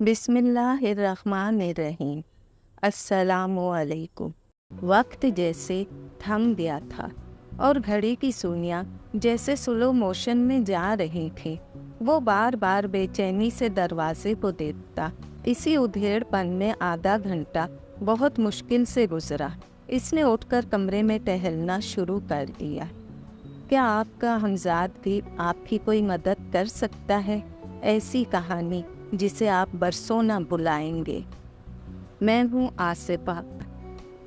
बिस्मिल्लाहिर्रहमानिर्रहीम। अस्सलामुअलैकुम। वक्त जैसे थम गया था और घड़ी की सुइयां जैसे स्लो मोशन में जा रही थी। वो बार बार बेचैनी से दरवाजे को देखता। इसी उधेड़पन में आधा घंटा बहुत मुश्किल से गुजरा। इसने उठकर कमरे में टहलना शुरू कर दिया। क्या आपका हमजाद भी आपकी कोई मदद कर सकता है? ऐसी कहानी जिसे आप बरसों न भुलाएंगे। मैं हूँ आसिफा।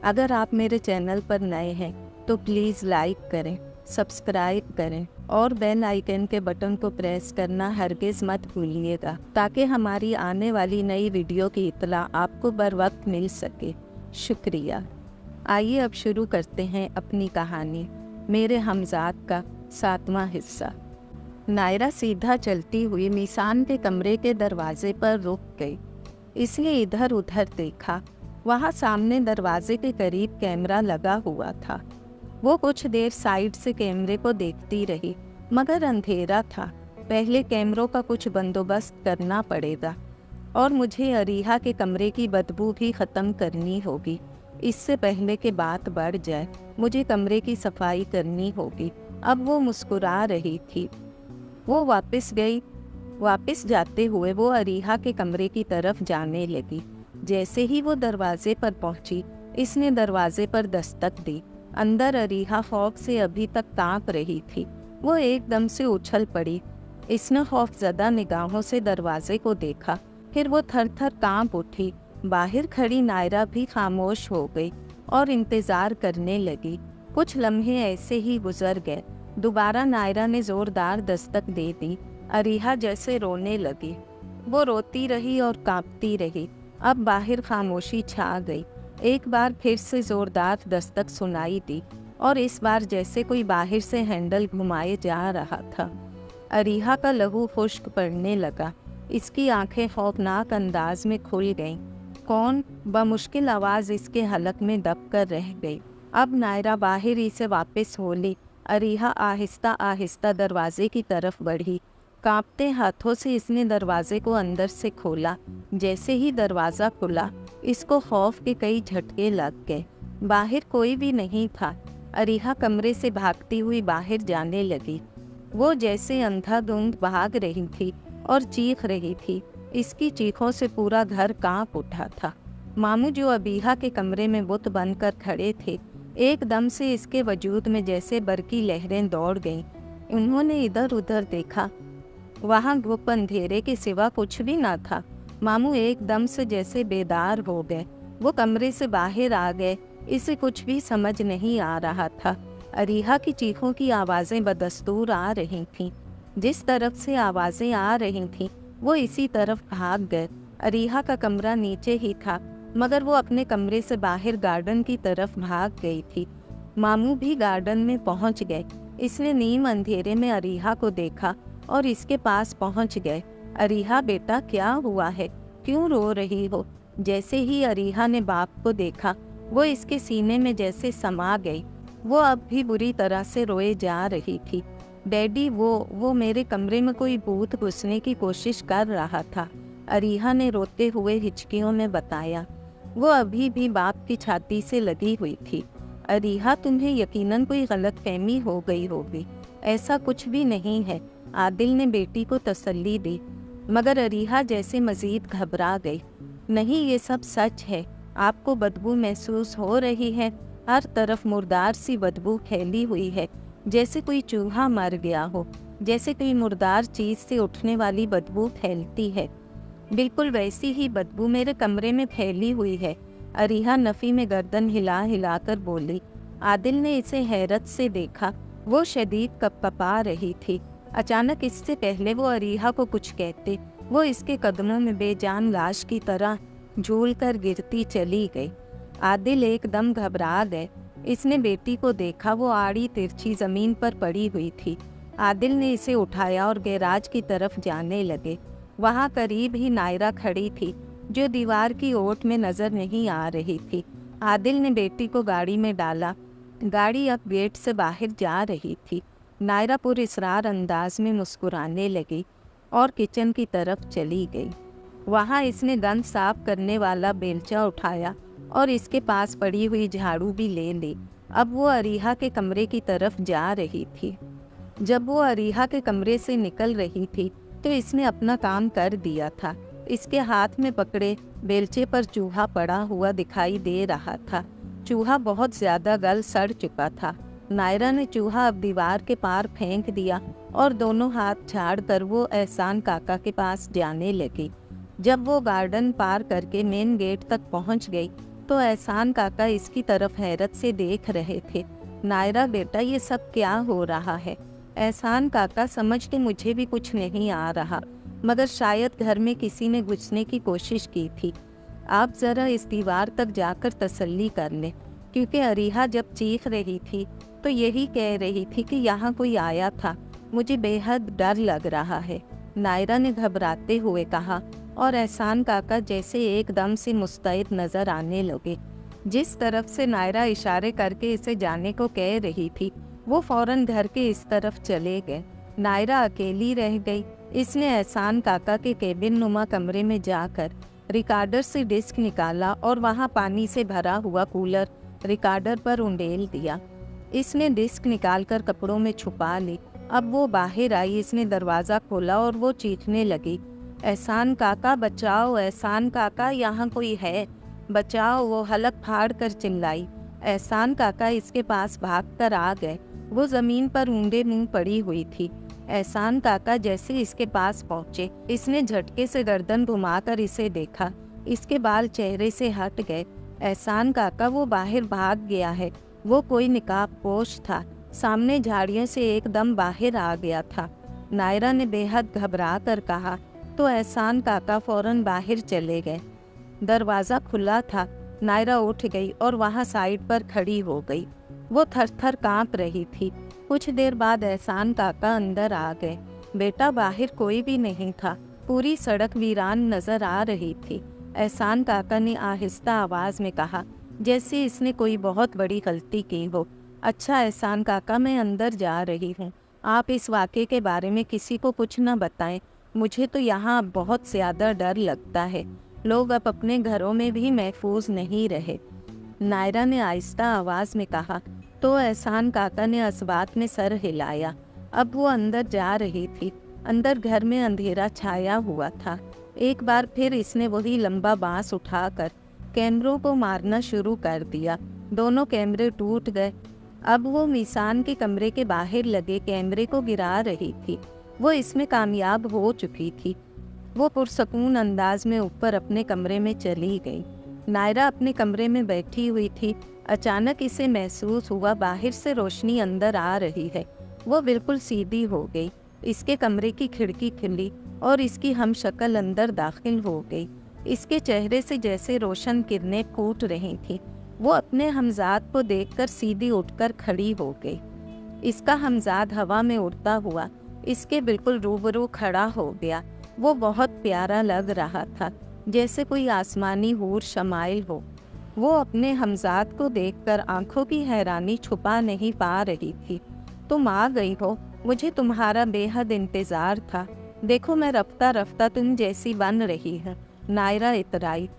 अगर आप मेरे चैनल पर नए हैं तो प्लीज़ लाइक करें, सब्सक्राइब करें और बेल आइकन के बटन को प्रेस करना हरगिज़ मत भूलिएगा, ताकि हमारी आने वाली नई वीडियो की इत्तला आपको बर वक्त मिल सके। शुक्रिया। आइए अब शुरू करते हैं अपनी कहानी, मेरे हमजाद का 7वां हिस्सा। नायरा सीधा चलती हुई मीसान के कमरे के दरवाजे पर रुक गई। इसने इधर उधर देखा। वहाँ सामने दरवाजे के करीब कैमरा लगा हुआ था। वो कुछ देर साइड से कैमरे को देखती रही, मगर अंधेरा था। पहले कैमरों का कुछ बंदोबस्त करना पड़ेगा और मुझे अरीहा के कमरे की बदबू भी ख़त्म करनी होगी। इससे पहले कि बात बढ़ जाए, मुझे कमरे की सफाई करनी होगी। अब वो मुस्कुरा रही थी। वो वापस जाते हुए वो अरीहा के कमरे की तरफ जाने लगी। जैसे ही वो दरवाजे पर पहुंची, इसने दरवाजे पर दस्तक दी। अंदर अरीहा खौफ से अभी तक कांप रही थी। वो एकदम से उछल पड़ी। इसने खौफजदा निगाहों से दरवाजे को देखा, फिर वो थर थर कांप उठी। बाहर खड़ी नायरा भी खामोश हो गई और इंतज़ार करने लगी। कुछ लम्हे ऐसे ही गुजर गए। दोबारा नायरा ने ज़ोरदार दस्तक दे दी। अरीहा जैसे रोने लगी। वो रोती रही और कांपती रही। अब बाहर खामोशी छा गई। एक बार फिर से ज़ोरदार दस्तक सुनाई दी और इस बार जैसे कोई बाहर से हैंडल घुमाए जा रहा था। अरीहा का लहू खुश्क पड़ने लगा। इसकी आंखें खौफनाक अंदाज में खुल गईं। कौन? बमुश्किल आवाज़ इसके हलक में दब कर रह गई। अब नायरा बाहर ही से वापस होली। अरीहा आहिस्ता आहिस्ता दरवाजे की तरफ बढ़ी। कांपते हाथों से इसने दरवाजे को अंदर से खोला। जैसे ही दरवाज़ा खुला, इसको खौफ के कई झटके लग गए। बाहर कोई भी नहीं था। अरीहा कमरे से भागती हुई बाहर जाने लगी। वो जैसे अंधाधुंध भाग रही थी और चीख रही थी। इसकी चीखों से पूरा घर कांप उठा था। मामू जो अबीहा के कमरे में बुत बनकर खड़े थे, एकदम से इसके वजूद में जैसे बरकी लहरें दौड़ गईं। उन्होंने इधर उधर देखा। वहाँ धूप अंधेरे के सिवा कुछ भी ना था। मामू एकदम से जैसे बेदार हो गए। वो कमरे से बाहर आ गए। इसे कुछ भी समझ नहीं आ रहा था। अरीहा की चीखों की आवाज़ें बदस्तूर आ रही थीं। जिस तरफ से आवाज़ें आ रही थीं, वो इसी तरफ भाग गए। अरीहा का कमरा नीचे ही था, मगर वो अपने कमरे से बाहर गार्डन की तरफ भाग गई थी। मामू भी गार्डन में पहुंच गए। इसने नीम अंधेरे में अरीहा को देखा और इसके पास पहुंच गए। अरीहा बेटा, क्या हुआ है? क्यों रो रही हो? जैसे ही अरीहा ने बाप को देखा, वो इसके सीने में जैसे समा गई। वो अब भी बुरी तरह से रोए जा रही थी। डैडी, वो मेरे कमरे में कोई भूत घुसने की कोशिश कर रहा था, अरीहा ने रोते हुए हिचकियों में बताया। वो अभी भी बाप की छाती से लगी हुई थी। अरीहा, तुम्हें यकीनन कोई गलतफहमी हो गई होगी। ऐसा कुछ भी नहीं है, आदिल ने बेटी को तसल्ली दी। मगर अरीहा जैसे मजीद घबरा गई। नहीं, ये सब सच है। आपको बदबू महसूस हो रही है। हर तरफ मुर्दार सी बदबू फैली हुई है, जैसे कोई चूहा मर गया हो। जैसे कोई मुर्दार चीज़ से उठने वाली बदबू फैलती है, बिल्कुल वैसी ही बदबू मेरे कमरे में फैली हुई है। अरीहा नफ़ी में गर्दन हिला हिला कर बोली। आदिल ने इसे हैरत से देखा। वो शदीद कपकपा रही थी। अचानक इससे पहले वो अरीहा को कुछ कहते, वो इसके कदमों में बेजान लाश की तरह झूल कर गिरती चली गई। आदिल एकदम घबरा गए। इसने बेटी को देखा। वो आड़ी तिरछी ज़मीन पर पड़ी हुई थी। आदिल ने इसे उठाया और गैराज की तरफ जाने लगे। वहाँ करीब ही नायरा खड़ी थी, जो दीवार की ओट में नज़र नहीं आ रही थी। आदिल ने बेटी को गाड़ी में डाला। गाड़ी अब गेट से बाहर जा रही थी। नायरा पुरइसरार अंदाज में मुस्कुराने लगी और किचन की तरफ चली गई। वहाँ इसने गंद साफ करने वाला बेलचा उठाया और इसके पास पड़ी हुई झाड़ू भी ले ली। अब वो अरीहा के कमरे की तरफ जा रही थी। जब वो अरीहा के कमरे से निकल रही थी तो इसने अपना काम कर दिया था। इसके हाथ में पकड़े बेलचे पर चूहा पड़ा हुआ दिखाई दे रहा था। चूहा बहुत ज़्यादा गल सड़ चुका था। नायरा ने चूहा अब दीवार के पार फेंक दिया और दोनों हाथ झाड़ कर वो एहसान काका के पास जाने लगी। जब वो गार्डन पार करके मेन गेट तक पहुंच गई तो एहसान काका इसकी तरफ हैरत से देख रहे थे। नायरा बेटा, ये सब क्या हो रहा है? एहसान काका समझते मुझे भी कुछ नहीं आ रहा, मगर शायद घर में किसी ने घुसने की कोशिश की थी। आप ज़रा इस दीवार तक जाकर तसल्ली कर लें, क्योंकि अरीहा जब चीख रही थी तो यही कह रही थी कि यहाँ कोई आया था। मुझे बेहद डर लग रहा है, नायरा ने घबराते हुए कहा, और एहसान काका जैसे एकदम से मुस्तैद नजर आने लगे। जिस तरफ से नायरा इशारे करके इसे जाने को कह रही थी वो फौरन घर के इस तरफ चले गए। नायरा अकेली रह गई। इसने एहसान काका के केबिन नुमा कमरे में जाकर रिकॉर्डर से डिस्क निकाला और वहां पानी से भरा हुआ कूलर रिकॉर्डर पर उंडेल दिया। इसने डिस्क निकालकर कपड़ों में छुपा ली। अब वो बाहर आई, इसने दरवाज़ा खोला और वो चीखने लगी, एहसान काका बचाओ, एहसान काका यहाँ कोई है, बचाओ। वो हलक फाड़ कर चिल्लाई। एहसान काका इसके पास भागकर आ गए। वो ज़मीन पर ऊंडे मुंह पड़ी हुई थी। एहसान काका जैसे इसके पास पहुँचे, इसने झटके से गर्दन घुमाकर इसे देखा। इसके बाल चेहरे से हट गए। एहसान काका वो बाहर भाग गया है। वो कोई निकाब पोश था, सामने झाड़ियों से एकदम बाहर आ गया था। नायरा ने बेहद घबरा कर कहा तो एहसान काका फौरन बाहर चले गए। दरवाज़ा खुला था। नायरा उठ गई और वहाँ साइड पर खड़ी हो गई। वो थर-थर कांप रही थी। कुछ देर बाद एहसान काका अंदर आ गए। बेटा, बाहर कोई भी नहीं था। पूरी सड़क वीरान नजर आ रही थी। एहसान काका ने आहिस्ता आवाज़ में कहा, जैसे इसने कोई बहुत बड़ी गलती की हो। अच्छा एहसान काका, मैं अंदर जा रही हूँ। आप इस वाक़े के बारे में किसी को कुछ न बताएं। मुझे तो यहाँ बहुत ज़्यादा डर लगता है। लोग अब अपने घरों में भी महफूज नहीं रहे। नायरा ने आहिस्ता आवाज़ में कहा तो एहसान काका ने इस बात में सर हिलाया। अब वो अंदर जा रही थी। अंदर घर में अंधेरा छाया हुआ था। एक बार फिर इसने वही लंबा बांस उठाकर कैमरों को मारना शुरू कर दिया। दोनों कैमरे टूट गए। अब वो मीसान के कमरे के बाहर लगे कैमरे को गिरा रही थी। वो इसमें कामयाब हो चुकी थी। वो पुरसकून अंदाज में ऊपर अपने कमरे में चली गई। नायरा अपने कमरे में बैठी हुई थी। अचानक इसे महसूस हुआ बाहर से रोशनी अंदर आ रही है। वो बिल्कुल सीधी हो गई। इसके कमरे की खिड़की खुली और इसकी हमशक्ल अंदर दाखिल हो गई। इसके चेहरे से जैसे रोशन किरणें फूट रही थीं। वो अपने हमजाद को देखकर सीधी उठकर खड़ी हो गई। इसका हमजाद हवा में उड़ता हुआ इसके बिल्कुल रूबरू खड़ा हो गया। वो बहुत प्यारा लग रहा था, जैसे कोई आसमानी हूर शमाइल हो। वो अपने हमजाद को देखकर आंखों की हैरानी छुपा नहीं पा रही थी। तुम आ गई हो, मुझे तुम्हारा बेहद इंतज़ार था। देखो, मैं रफ्ता रफ्ता तुम जैसी बन रही हूँ। नायरा इतराई।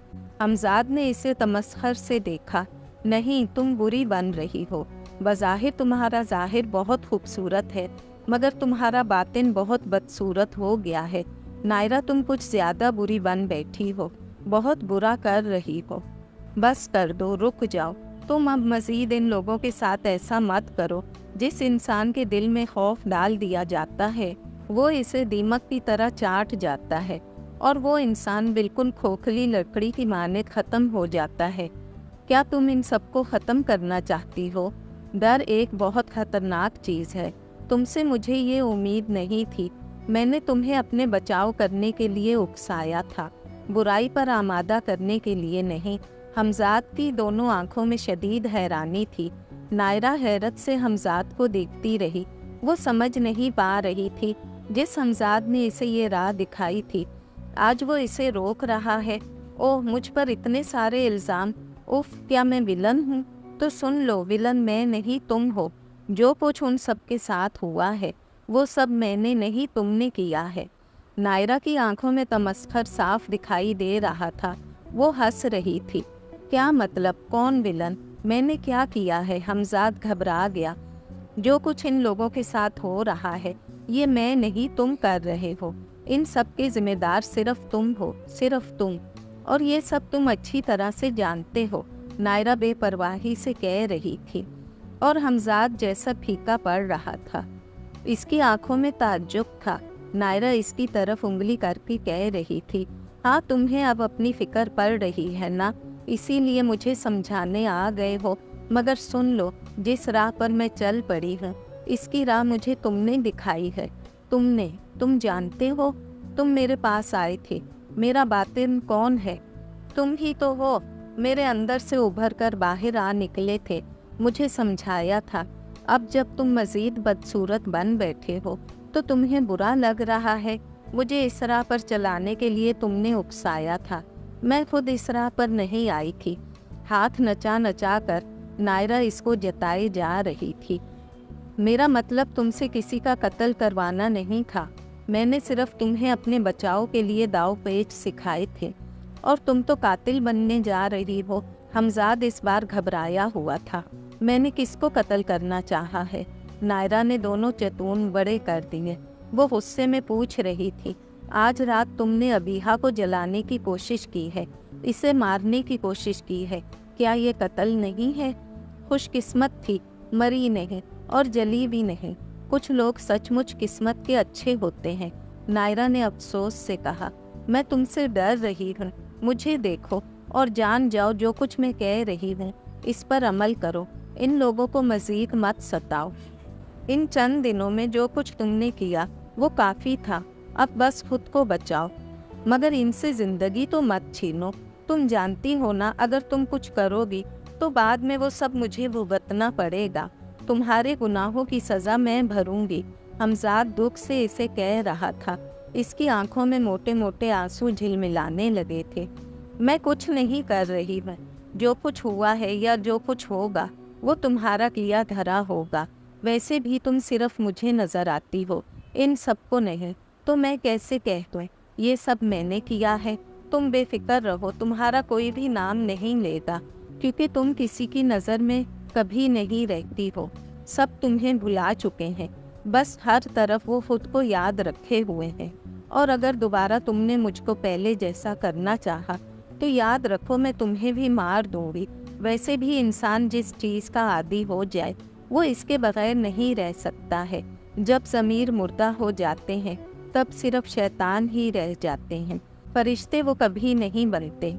हमजाद ने इसे तमस्खर से देखा। नहीं, तुम बुरी बन रही हो। बज़ाहिर तुम्हारा ज़ाहिर बहुत खूबसूरत है, मगर तुम्हारा बातिन बहुत बदसूरत हो गया है। नायरा, तुम कुछ ज़्यादा बुरी बन बैठी हो, बहुत बुरा कर रही हो। बस कर दो, रुक जाओ। तुम अब मज़ीद इन लोगों के साथ ऐसा मत करो। जिस इंसान के दिल में खौफ डाल दिया जाता है वो इसे दीमक की तरह चाट जाता है, और वो इंसान बिल्कुल खोखली लकड़ी की मानद ख़त्म हो जाता है। क्या तुम इन सबको ख़त्म करना चाहती हो? डर एक बहुत ख़तरनाक चीज़ है। तुमसे मुझे ये उम्मीद नहीं थी। मैंने तुम्हें अपने बचाव करने के लिए उकसाया था, बुराई पर आमादा करने के लिए नहीं। हमजाद की दोनों आंखों में शदीद हैरानी थी। नायरा हैरत से हमजाद को देखती रही। वो समझ नहीं पा रही थी जिस हमजाद ने इसे ये राह दिखाई थी, आज वो इसे रोक रहा है। ओह, मुझ पर इतने सारे इल्ज़ाम। उफ, क्या मैं विलन हूँ? तो सुन लो, विलन मैं नहीं तुम हो। जो कुछ उन सब के साथ हुआ है वो सब मैंने नहीं तुमने किया है। नायरा की आंखों में तमस्खर साफ दिखाई दे रहा था। वो हंस रही थी। क्या मतलब? कौन विलन? मैंने क्या किया है? हमजाद घबरा गया। जो कुछ इन लोगों के साथ हो रहा है ये मैं नहीं, तुम कर रहे हो। इन सब के जिम्मेदार सिर्फ तुम हो, सिर्फ तुम, और ये सब तुम अच्छी तरह से जानते हो, नायरा बेपरवाही से कह रही थी। और हमजाद जैसा फीका पड़ रहा था। इसकी आंखों में ताज्जुब था। नायरा इसकी तरफ उंगली करके कह रही थी, हाँ तुम्हें अब अपनी फिक्र पड़ रही है ना, इसीलिए मुझे समझाने आ गए हो। मगर सुन लो, जिस राह पर मैं चल पड़ी हूँ इसकी राह मुझे तुमने दिखाई है। तुम जानते हो, तुम मेरे पास आए थे। मेरा बातिन कौन है? तुम ही तो हो। मेरे अंदर से उभर कर बाहर आ निकले थे। मुझे समझाया था। अब जब तुम मजीद बदसूरत बन बैठे हो तो तुम्हें बुरा लग रहा है। मुझे इस राह पर चलाने के लिए तुमने उकसाया था। मैं खुद इस राह पर नहीं आई थी। हाथ नचा नचा कर नायरा इसको जताए जा रही थी। मेरा मतलब तुमसे किसी का कत्ल करवाना नहीं था। मैंने सिर्फ तुम्हें अपने बचाव के लिए दाव पेच सिखाए थे, और तुम तो कातिल बनने जा रही हो। हमजाद इस बार घबराया हुआ था। मैंने किसको कत्ल करना चाहा है? नायरा ने दोनों चतून बड़े कर दिए। वो गुस्से में पूछ रही थी, आज रात तुमने अबीहा को जलाने की कोशिश की है, इसे मारने की कोशिश की है। क्या ये कत्ल नहीं है? खुशकिस्मत थी, मरी नहीं और जली भी नहीं। कुछ लोग सचमुच किस्मत के अच्छे होते हैं। नायरा ने अफसोस से कहा, मैं तुमसे डर रही हूँ। मुझे देखो और जान जाओ जो कुछ मैं कह रही हूँ इस पर अमल करो। इन लोगों को मजीद मत सताओ। इन चंद दिनों में जो कुछ तुमने किया वो काफ़ी था। अब बस खुद को बचाओ, मगर इनसे ज़िंदगी तो मत छीनो। तुम जानती हो ना, अगर तुम कुछ करोगी तो बाद में वो सब मुझे भुगतना पड़ेगा। तुम्हारे गुनाहों की सज़ा मैं भरूंगी। हमजाद दुख से इसे कह रहा था। इसकी आंखों में मोटे मोटे आंसू झिलमिलाने लगे थे। मैं कुछ नहीं कर रही हूँ। जो कुछ हुआ है या जो कुछ होगा वो तुम्हारा किया धरा होगा। वैसे भी तुम सिर्फ मुझे नज़र आती हो, इन सबको नहीं। तो मैं कैसे कह दूँ ये सब मैंने किया है? तुम बेफिक्र रहो, तुम्हारा कोई भी नाम नहीं लेगा, क्योंकि तुम किसी की नज़र में कभी नहीं रहती हो। सब तुम्हें भुला चुके हैं। बस हर तरफ वो खुद को याद रखे हुए हैं। और अगर दोबारा तुमने मुझको पहले जैसा करना चाहा तो याद रखो मैं तुम्हें भी मार दूंगी। वैसे भी इंसान जिस चीज़ का आदी हो जाए वो इसके बगैर नहीं रह सकता है। जब ज़मीर मुर्दा हो जाते हैं तब सिर्फ शैतान ही रह जाते हैं, फरिश्ते वो कभी नहीं बनते।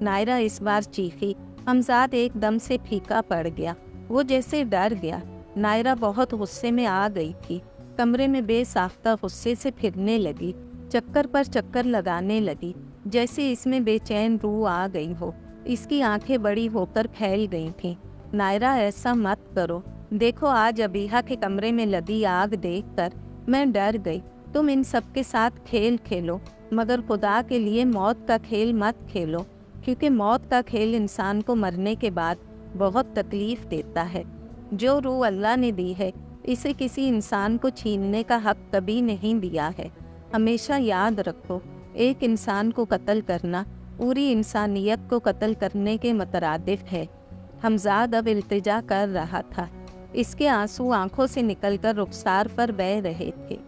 नायरा इस बार चीखी। हमजाद एकदम से फीका पड़ गया। वो जैसे डर गया। नायरा बहुत गुस्से में आ गई थी। कमरे में बेसाख्ता गुस्से से फिरने लगी, चक्कर पर चक्कर लगाने लगी, जैसे इसमें बेचैन रूह आ गई हो। इसकी आंखें बड़ी होकर फैल गई थीं। नायरा ऐसा मत करो। देखो आज अबीहा के कमरे में लगी आग देखकर मैं डर गई। तुम इन सब के साथ खेल खेलो, मगर खुदा के लिए मौत का खेल मत खेलो, क्योंकि मौत का खेल इंसान को मरने के बाद बहुत तकलीफ देता है। जो रूह अल्लाह ने दी है इसे किसी इंसान को छीनने का हक कभी नहीं दिया है। हमेशा याद रखो, एक इंसान को कत्ल करना पूरी इंसानियत को कत्ल करने के मुतरादिफ है। हमजाद अब इल्तिजा कर रहा था। इसके आंसू आंखों से निकलकर रुखसार पर बह रहे थे।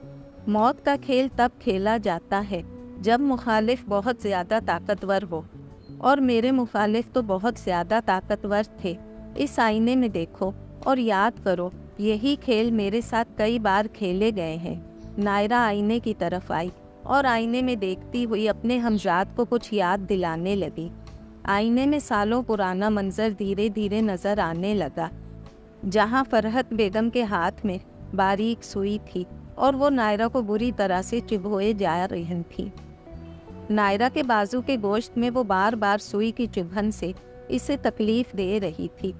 मौत का खेल तब खेला जाता है जब मुखालिफ बहुत ज़्यादा ताकतवर हो, और मेरे मुखालिफ तो बहुत ज़्यादा ताकतवर थे। इस आईने में देखो और याद करो, यही खेल मेरे साथ कई बार खेले गए हैं। नायरा आईने की तरफ आई और आईने में देखती हुई अपने हमजाद को कुछ याद दिलाने लगी। आईने में सालों पुराना मंजर धीरे धीरे नज़र आने लगा, जहाँ फरहत बेगम के हाथ में बारीक सुई थी और वो नायरा को बुरी तरह से चुभोए जा रही थी। नायरा के बाजू के गोश्त में वो बार बार सुई की चुभन से इसे तकलीफ दे रही थी।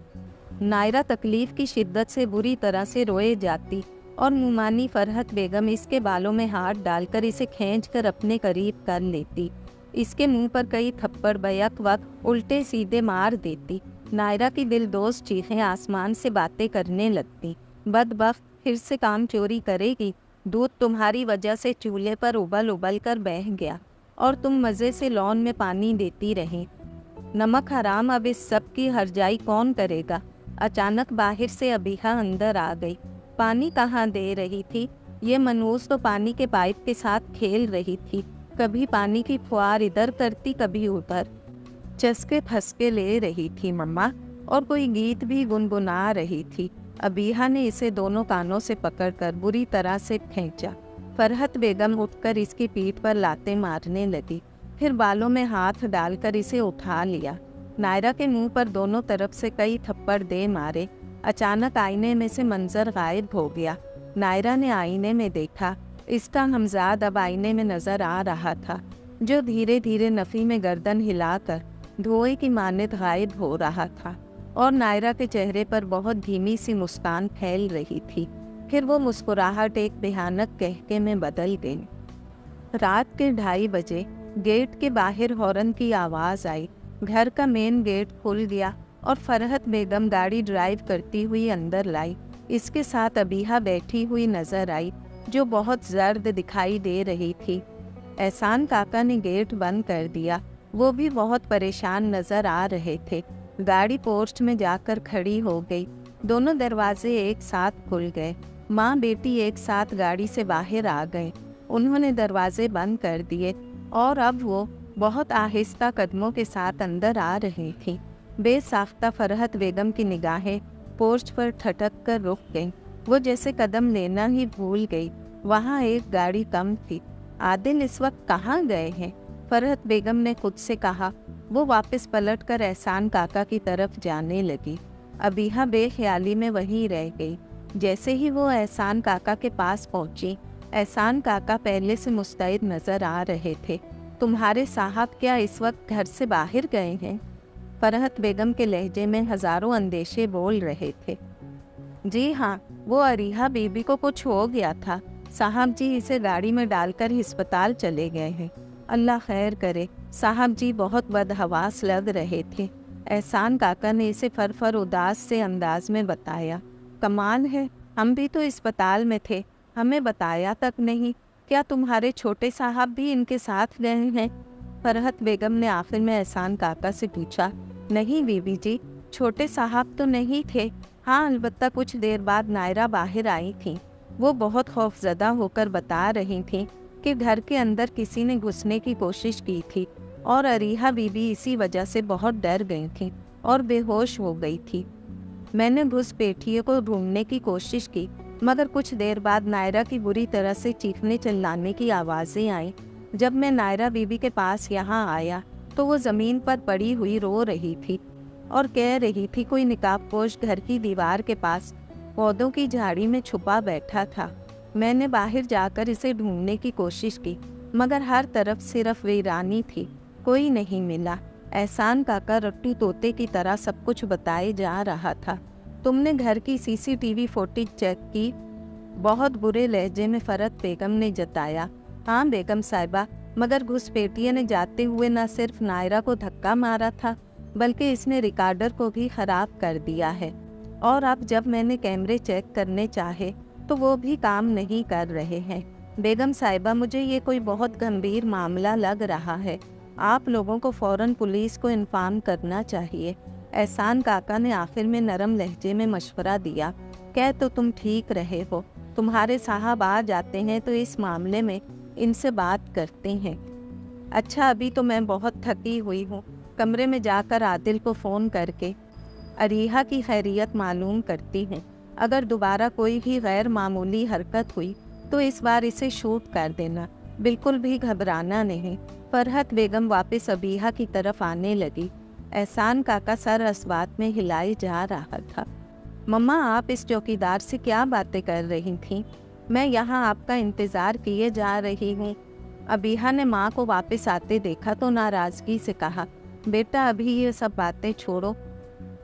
नायरा तकलीफ की शिद्दत से बुरी तरह से रोए जाती और मुमानी फरहत बेगम इसके बालों में हाथ डालकर इसे खींचकर अपने करीब कर लेती। इसके मुंह पर कई थप्पड़ बैक वक्त उल्टे सीधे मार देती। नायरा की दिलदोज़ चीखें आसमान से बातें करने लगती। बदबख्त फिर से काम चोरी करेगी। दूध तुम्हारी वजह से चूल्हे पर उबल उबल कर बह गया और तुम मज़े से लॉन में पानी देती रही। नमक हराम, अब इस सब की हर्जाई कौन करेगा? अचानक बाहर से अबीहा अंदर आ गई। पानी कहाँ दे रही थी? ये मनूस तो पानी के पाइप के साथ खेल रही थी। कभी पानी की फुहार इधर करती, कभी उधर। चस्के फसके ले रही थी मम्मा, और कोई गीत भी गुनगुना रही थी। अबीहा ने इसे दोनों कानों से पकड़कर बुरी तरह से खींचा। फरहत बेगम उठकर इसकी पीठ पर लातें मारने लगी, फिर बालों में हाथ डालकर इसे उठा लिया। नायरा के मुंह पर दोनों तरफ से कई थप्पड़ दे मारे। अचानक आईने में से मंजर गायब हो गया। नायरा ने आईने में देखा। इसका हमजाद अब आईने में नजर आ रहा था, जो धीरे धीरे नफी में गर्दन हिलाकर धुएं की मानद गायब हो रहा था, और नायरा के चेहरे पर बहुत धीमी सी मुस्कान फैल रही थी। फिर वो मुस्कुराहट एक भयानक कहके में बदल गई। रात के 2:30 बजे गेट के बाहर हॉर्न की आवाज़ आई। घर का मेन गेट खुल गया और फरहत बेगम गाड़ी ड्राइव करती हुई अंदर लाई। इसके साथ अबीहा बैठी हुई नजर आई, जो बहुत जर्द दिखाई दे रही थी। एहसान काका ने गेट बंद कर दिया। वो भी बहुत परेशान नजर आ रहे थे। गाड़ी पोर्च में जाकर खड़ी हो गई। दोनों दरवाजे एक साथ खुल गए। माँ बेटी एक साथ गाड़ी से बाहर आ गए। उन्होंने दरवाजे बंद कर दिए और अब वो बहुत आहिस्ता कदमों के साथ अंदर आ रही थी। बेसाख्ता फरहत बेगम की निगाहें पोर्च पर ठटक कर रुक गईं। वो जैसे कदम लेना ही भूल गई। वहाँ एक गाड़ी कम थी। आदिल इस वक्त कहाँ गए हैं? फरहत बेगम ने खुद से कहा। वो वापस पलटकर एहसान काका की तरफ जाने लगी। अबीहा बेख्याली में वहीं रह गई। जैसे ही वो एहसान काका के पास पहुंची, एहसान काका पहले से मुस्तैद नजर आ रहे थे। तुम्हारे साहब क्या इस वक्त घर से बाहर गए हैं? फरहत बेगम के लहजे में हजारों अंदेशे बोल रहे थे। जी हाँ, वो अरीहा बीबी को कुछ हो गया था। साहब जी इसे गाड़ी में डालकर अस्पताल चले गए हैं। अल्लाह खैर करे। साहब जी बहुत बदहवास लग रहे थे। एहसान काका ने इसे फर उदास से अंदाज में बताया। कमाल है, हम भी तो अस्पताल में थे, हमें बताया तक नहीं। क्या तुम्हारे छोटे साहब भी इनके साथ गए हैं? फरहत बेगम ने आखिर में एहसान काका से पूछा। नहीं बीबी जी, छोटे साहब तो नहीं थे। हाँ, अलबत्ता कुछ देर बाद नायरा बाहर आई थी। वो बहुत खौफजदा होकर बता रही थी कि घर के अंदर किसी ने घुसने की कोशिश की थी और अरीहा बीबी इसी वजह से बहुत डर गई थी और बेहोश हो गई थी। मैंने घुसपैठियों को ढूंढने की कोशिश की, मगर कुछ देर बाद नायरा की बुरी तरह से चीखने चिल्लाने की आवाज़ें आईं। जब मैं नायरा बीबी के पास यहाँ आया तो वो ज़मीन पर पड़ी हुई रो रही थी और कह रही थी कोई निकाबपोश घर की दीवार के पास पौधों की झाड़ी में छुपा बैठा था। मैंने बाहर जाकर इसे ढूंढने की कोशिश की, मगर हर तरफ सिर्फ वीरानी थी, कोई नहीं मिला। एहसान काका रट्टू तोते की तरह सब कुछ बताए जा रहा था। तुमने घर की CCTV फुटेज चेक की? बहुत बुरे लहजे में फरहत बेगम ने जताया। हाँ बेगम साहिबा, मगर घुसपैठिए ने जाते हुए न सिर्फ नायरा को धक्का मारा था, बल्कि इसने रिकॉर्डर को भी खराब कर दिया है। और अब जब मैंने कैमरे चेक करने चाहे तो वो भी काम नहीं कर रहे हैं। बेगम साहिबा, मुझे ये कोई बहुत गंभीर मामला लग रहा है। आप लोगों को फ़ौरन पुलिस को इन्फॉर्म करना चाहिए। एहसान काका ने आखिर में नरम लहजे में मशवरा दिया। कह तो तुम ठीक रहे हो, तुम्हारे साहब आ जाते हैं तो इस मामले में इनसे बात करते हैं। अच्छा, अभी तो मैं बहुत थकी हुई हूँ। कमरे में जाकर आदिल को फ़ोन करके अरीहा की खैरियत मालूम करती हैं। अगर दोबारा कोई भी गैर मामूली हरकत हुई तो इस बार इसे शूट कर देना, बिल्कुल भी घबराना नहीं। फरहत बेगम वापस अबीहा की तरफ आने लगी। एहसान काका सर अस्वात में हिलाए जा रहा था। मम्मा, आप इस चौकीदार से क्या बातें कर रही थीं? मैं यहाँ आपका इंतज़ार किए जा रही हूँ। अबीहा ने माँ को वापस आते देखा तो नाराज़गी से कहा, बेटा अभी ये सब बातें छोड़ो,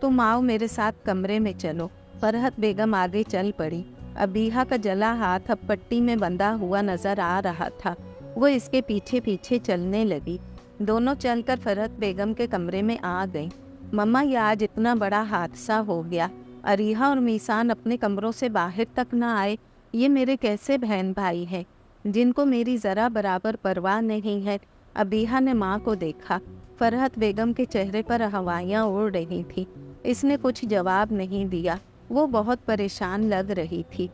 तुम आओ मेरे साथ कमरे में चलो। फरहत बेगम आगे चल पड़ी। अबीहा का जला हाथ अब पट्टी में बंधा हुआ नजर आ रहा था। वो इसके पीछे पीछे चलने लगी। दोनों चलकर फरहत बेगम के कमरे में आ गईं। मम्मा, ये आज इतना बड़ा हादसा हो गया। अरीहा और मीसान अपने कमरों से बाहर तक न आए ये मेरे कैसे बहन भाई हैं जिनको मेरी ज़रा बराबर परवाह नहीं है। अबीहा ने माँ को देखा। फरहत बेगम के चेहरे पर हवाइयाँ उड़ रही थी। इसने कुछ जवाब नहीं दिया। वो बहुत परेशान लग रही थी।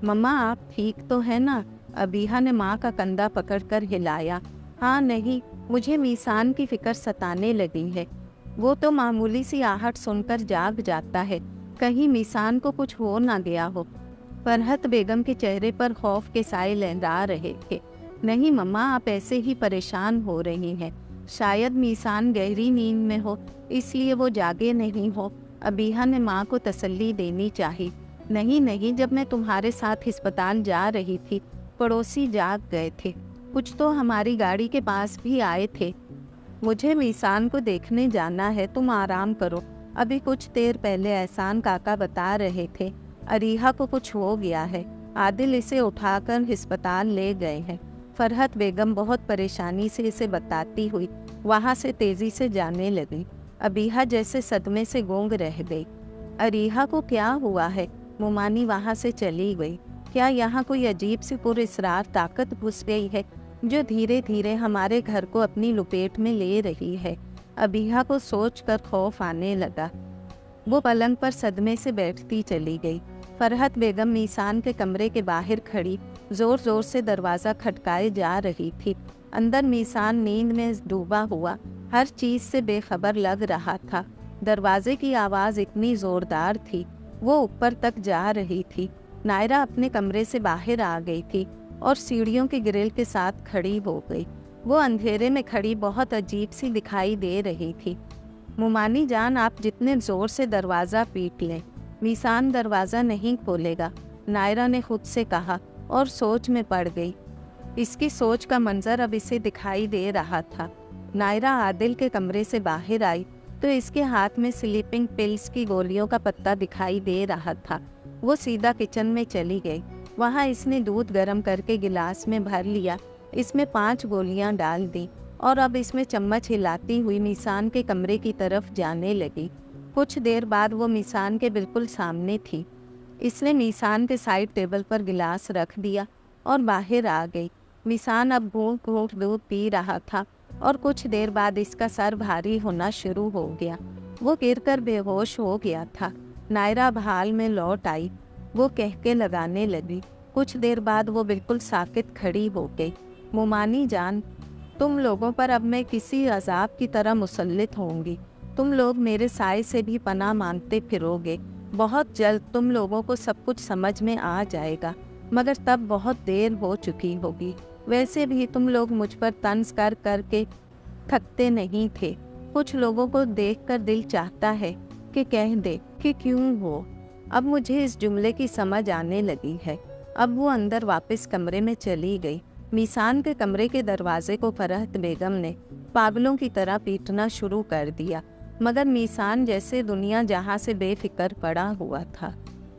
मम्मा आप ठीक तो है ना? अबीहा ने माँ का कंधा पकड़कर हिलाया। हाँ नहीं, मुझे मीसान की फिक्र सताने लगी है। वो तो मामूली सी आहट सुनकर जाग जाता है, कहीं मीसान को कुछ हो ना गया हो। फरहत बेगम के चेहरे पर खौफ के साए लहरा रहे थे। नहीं मम्मा, आप ऐसे ही परेशान हो रही हैं। शायद मीसान गहरी नींद में हो, इसलिए वो जागे नहीं हो। अबीहा ने माँ को तसल्ली देनी चाहिए। नहीं नहीं, जब मैं तुम्हारे साथ अस्पताल जा रही थी, पड़ोसी जाग गए थे। कुछ तो हमारी गाड़ी के पास भी आए थे। मुझे मीसान को देखने जाना है, तुम आराम करो। अभी कुछ देर पहले एहसान काका बता रहे थे अरीहा को कुछ हो गया है। आदिल इसे उठाकर अस्पताल ले गए हैं। फरहत बेगम बहुत परेशानी से इसे बताती हुई वहाँ से तेजी से जाने लगी। अबीहा जैसे सदमे से गूंग रह गई। अरीहा को क्या हुआ है? मुमानी वहाँ से चली गई। क्या यहाँ कोई अजीब सी पुरअसरार ताकत घुस गई है जो धीरे धीरे हमारे घर को अपनी लपेट में ले रही है? अबीहा को सोचकर खौफ आने लगा। वो पलंग पर सदमे से बैठती चली गई। फरहत बेगम मीसान के कमरे के बाहर खड़ी जोर जोर से दरवाज़ा खटकाए जा रही थी। अंदर मीसान नींद में डूबा हुआ हर चीज़ से बेखबर लग रहा था। दरवाजे की आवाज़ इतनी ज़ोरदार थी, वो ऊपर तक जा रही थी। नायरा अपने कमरे से बाहर आ गई थी और सीढ़ियों के ग्रिल के साथ खड़ी हो गई। वो अंधेरे में खड़ी बहुत अजीब सी दिखाई दे रही थी। मुमानी जान, आप जितने ज़ोर से दरवाज़ा पीट लें, मीसान दरवाज़ा नहीं खोलेगा, नायरा ने खुद से कहा और सोच में पड़ गई। इसकी सोच का मंजर अब इसे दिखाई दे रहा था। नायरा आदिल के कमरे से बाहर आई तो इसके हाथ में स्लीपिंग पिल्स की गोलियों का पत्ता दिखाई दे रहा था। वो सीधा किचन में चली गई। वहाँ इसने दूध गर्म करके गिलास में भर लिया, इसमें 5 गोलियां डाल दी और अब इसमें चम्मच हिलाती हुई मीसान के कमरे की तरफ जाने लगी। कुछ देर बाद वो मीसान के बिल्कुल सामने थी। इसने मीसान के साइड टेबल पर गिलास रख दिया और बाहर आ गई। मीसान अब घूंट घूंट दूध पी रहा था और कुछ देर बाद इसका सर भारी होना शुरू हो गया। वो गिरकर बेहोश हो गया था। नायरा बहाल में लौट आई। वो कहके लगाने लगी। कुछ देर बाद वो बिल्कुल साकित खड़ी हो गई। मुमानी जान, तुम लोगों पर अब मैं किसी अजाब की तरह मुसल्लित होंगी। तुम लोग मेरे साए से भी पनाह मांगते फिरोगे। बहुत जल्द तुम लोगों को सब कुछ समझ में आ जाएगा, मगर तब बहुत देर हो चुकी होगी। वैसे भी तुम लोग मुझ पर तंज कर करके थकते नहीं थे। कुछ लोगों को देखकर दिल चाहता है कि कह दे कि क्यों हो। अब मुझे इस जुमले की समझ आने लगी है। अब वो अंदर वापस कमरे में चली गई। मीसान के कमरे के दरवाजे को फरहत बेगम ने पागलों की तरह पीटना शुरू कर दिया, मगर मीसान जैसे दुनिया जहां से बेफिक्र पड़ा हुआ था।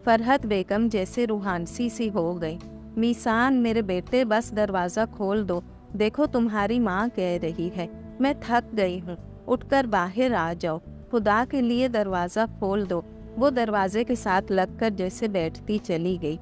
फरहत बेगम जैसे रूहानसी सी हो गई। मीसान, मेरे बेटे, बस दरवाज़ा खोल दो। देखो तुम्हारी माँ कह रही है, मैं थक गई हूँ, उठकर बाहर आ जाओ। खुदा के लिए दरवाज़ा खोल दो। वो दरवाजे के साथ लगकर जैसे बैठती चली गई।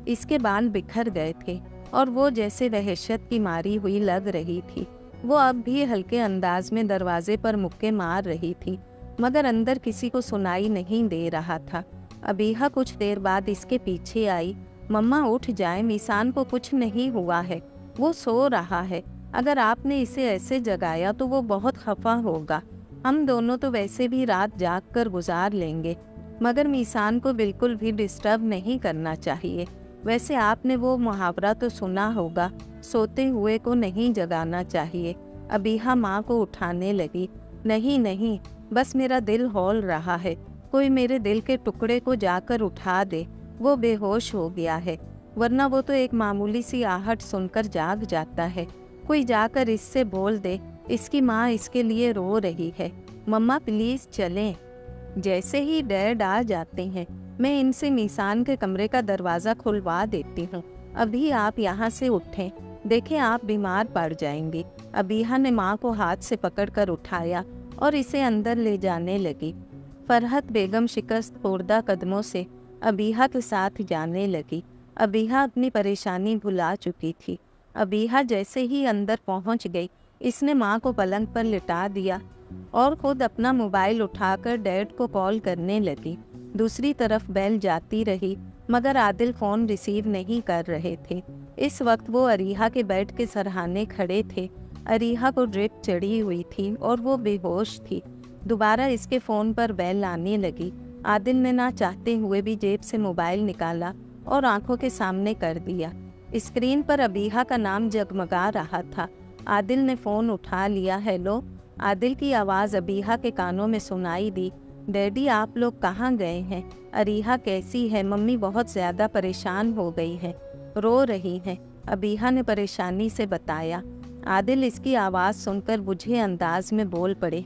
इसके बाल बिखर गए थे और वो जैसे वहशत की मारी हुई लग रही थी। वो अब भी हल्के अंदाज में दरवाजे पर मुक्के मार रही थी, मगर अंदर किसी को सुनाई नहीं दे रहा था। अबीहा कुछ देर बाद इसके पीछे आई। मम्मा उठ जाए, मीसान को कुछ नहीं हुआ है, वो सो रहा है। अगर आपने इसे ऐसे जगाया तो वो बहुत खफा होगा। हम दोनों तो वैसे भी रात जाग कर गुजार लेंगे, मगर मीसान को बिल्कुल भी डिस्टर्ब नहीं करना चाहिए। वैसे आपने वो मुहावरा तो सुना होगा, सोते हुए को नहीं जगाना चाहिए। अबीहा माँ को उठाने लगी। नहीं नहीं, बस मेरा दिल हौल रहा है, कोई मेरे दिल के टुकड़े को जाकर उठा दे। वो बेहोश हो गया है, वरना वो तो एक मामूली सी आहट सुनकर जाग जाता है। कोई जाकर इससे बोल दे, इसकी माँ इसके लिए रो रही है। मम्मा प्लीज़ चलें। जैसे ही डैड आ जाते हैं, मैं इनसे मीसान के कमरे का दरवाज़ा खुलवा देती हूँ। अभी आप यहाँ से उठें, देखें आप बीमार पड़ जाएंगी। अबीहा ने माँ को हाथ से पकड़कर उठाया और इसे अंदर ले जाने लगी। फरहत बेगम शिकस्त खुर्दा कदमों से अबीहा के साथ जाने लगी। अबीहा अपनी परेशानी भुला चुकी थी। अबीहा जैसे ही अंदर पहुंच गई, इसने माँ को पलंग पर लिटा दिया और खुद अपना मोबाइल उठाकर डैड को कॉल करने लगी। दूसरी तरफ बेल जाती रही, मगर आदिल फ़ोन रिसीव नहीं कर रहे थे। इस वक्त वो अरीहा के बेड के सरहाने खड़े थे। अरीहा को ड्रिप चढ़ी हुई थी और वो बेहोश थी। दोबारा इसके फ़ोन पर बेल आने लगी। आदिल ने ना चाहते हुए भी जेब से मोबाइल निकाला और आंखों के सामने कर दिया। स्क्रीन पर अबीहा का नाम जगमगा रहा था। आदिल ने फ़ोन उठा लिया। हेलो। आदिल की आवाज़ अबीहा के कानों में सुनाई दी। डैडी, आप लोग कहाँ गए हैं? अरीहा कैसी है? मम्मी बहुत ज़्यादा परेशान हो गई है, रो रही हैं, अबीहा ने परेशानी से बताया। आदिल इसकी आवाज़ सुनकर बुझे अंदाज में बोल पड़े।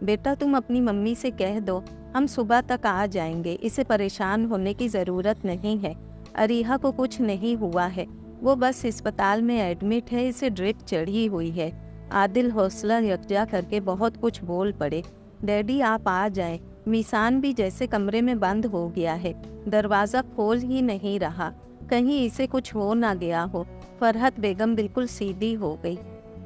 बेटा, तुम अपनी मम्मी से कह दो हम सुबह तक आ जाएंगे, इसे परेशान होने की ज़रूरत नहीं है। अरीहा को कुछ नहीं हुआ है, वो बस अस्पताल में एडमिट है, इसे ड्रिप चढ़ी हुई है। आदिल हौसला यकजा करके बहुत कुछ बोल पड़े। डैडी, आप आ जाएं। मीसान भी जैसे कमरे में बंद हो गया है, दरवाज़ा खोल ही नहीं रहा, कहीं इसे कुछ हो ना गया हो। फरहत बेगम बिल्कुल सीधी हो गई।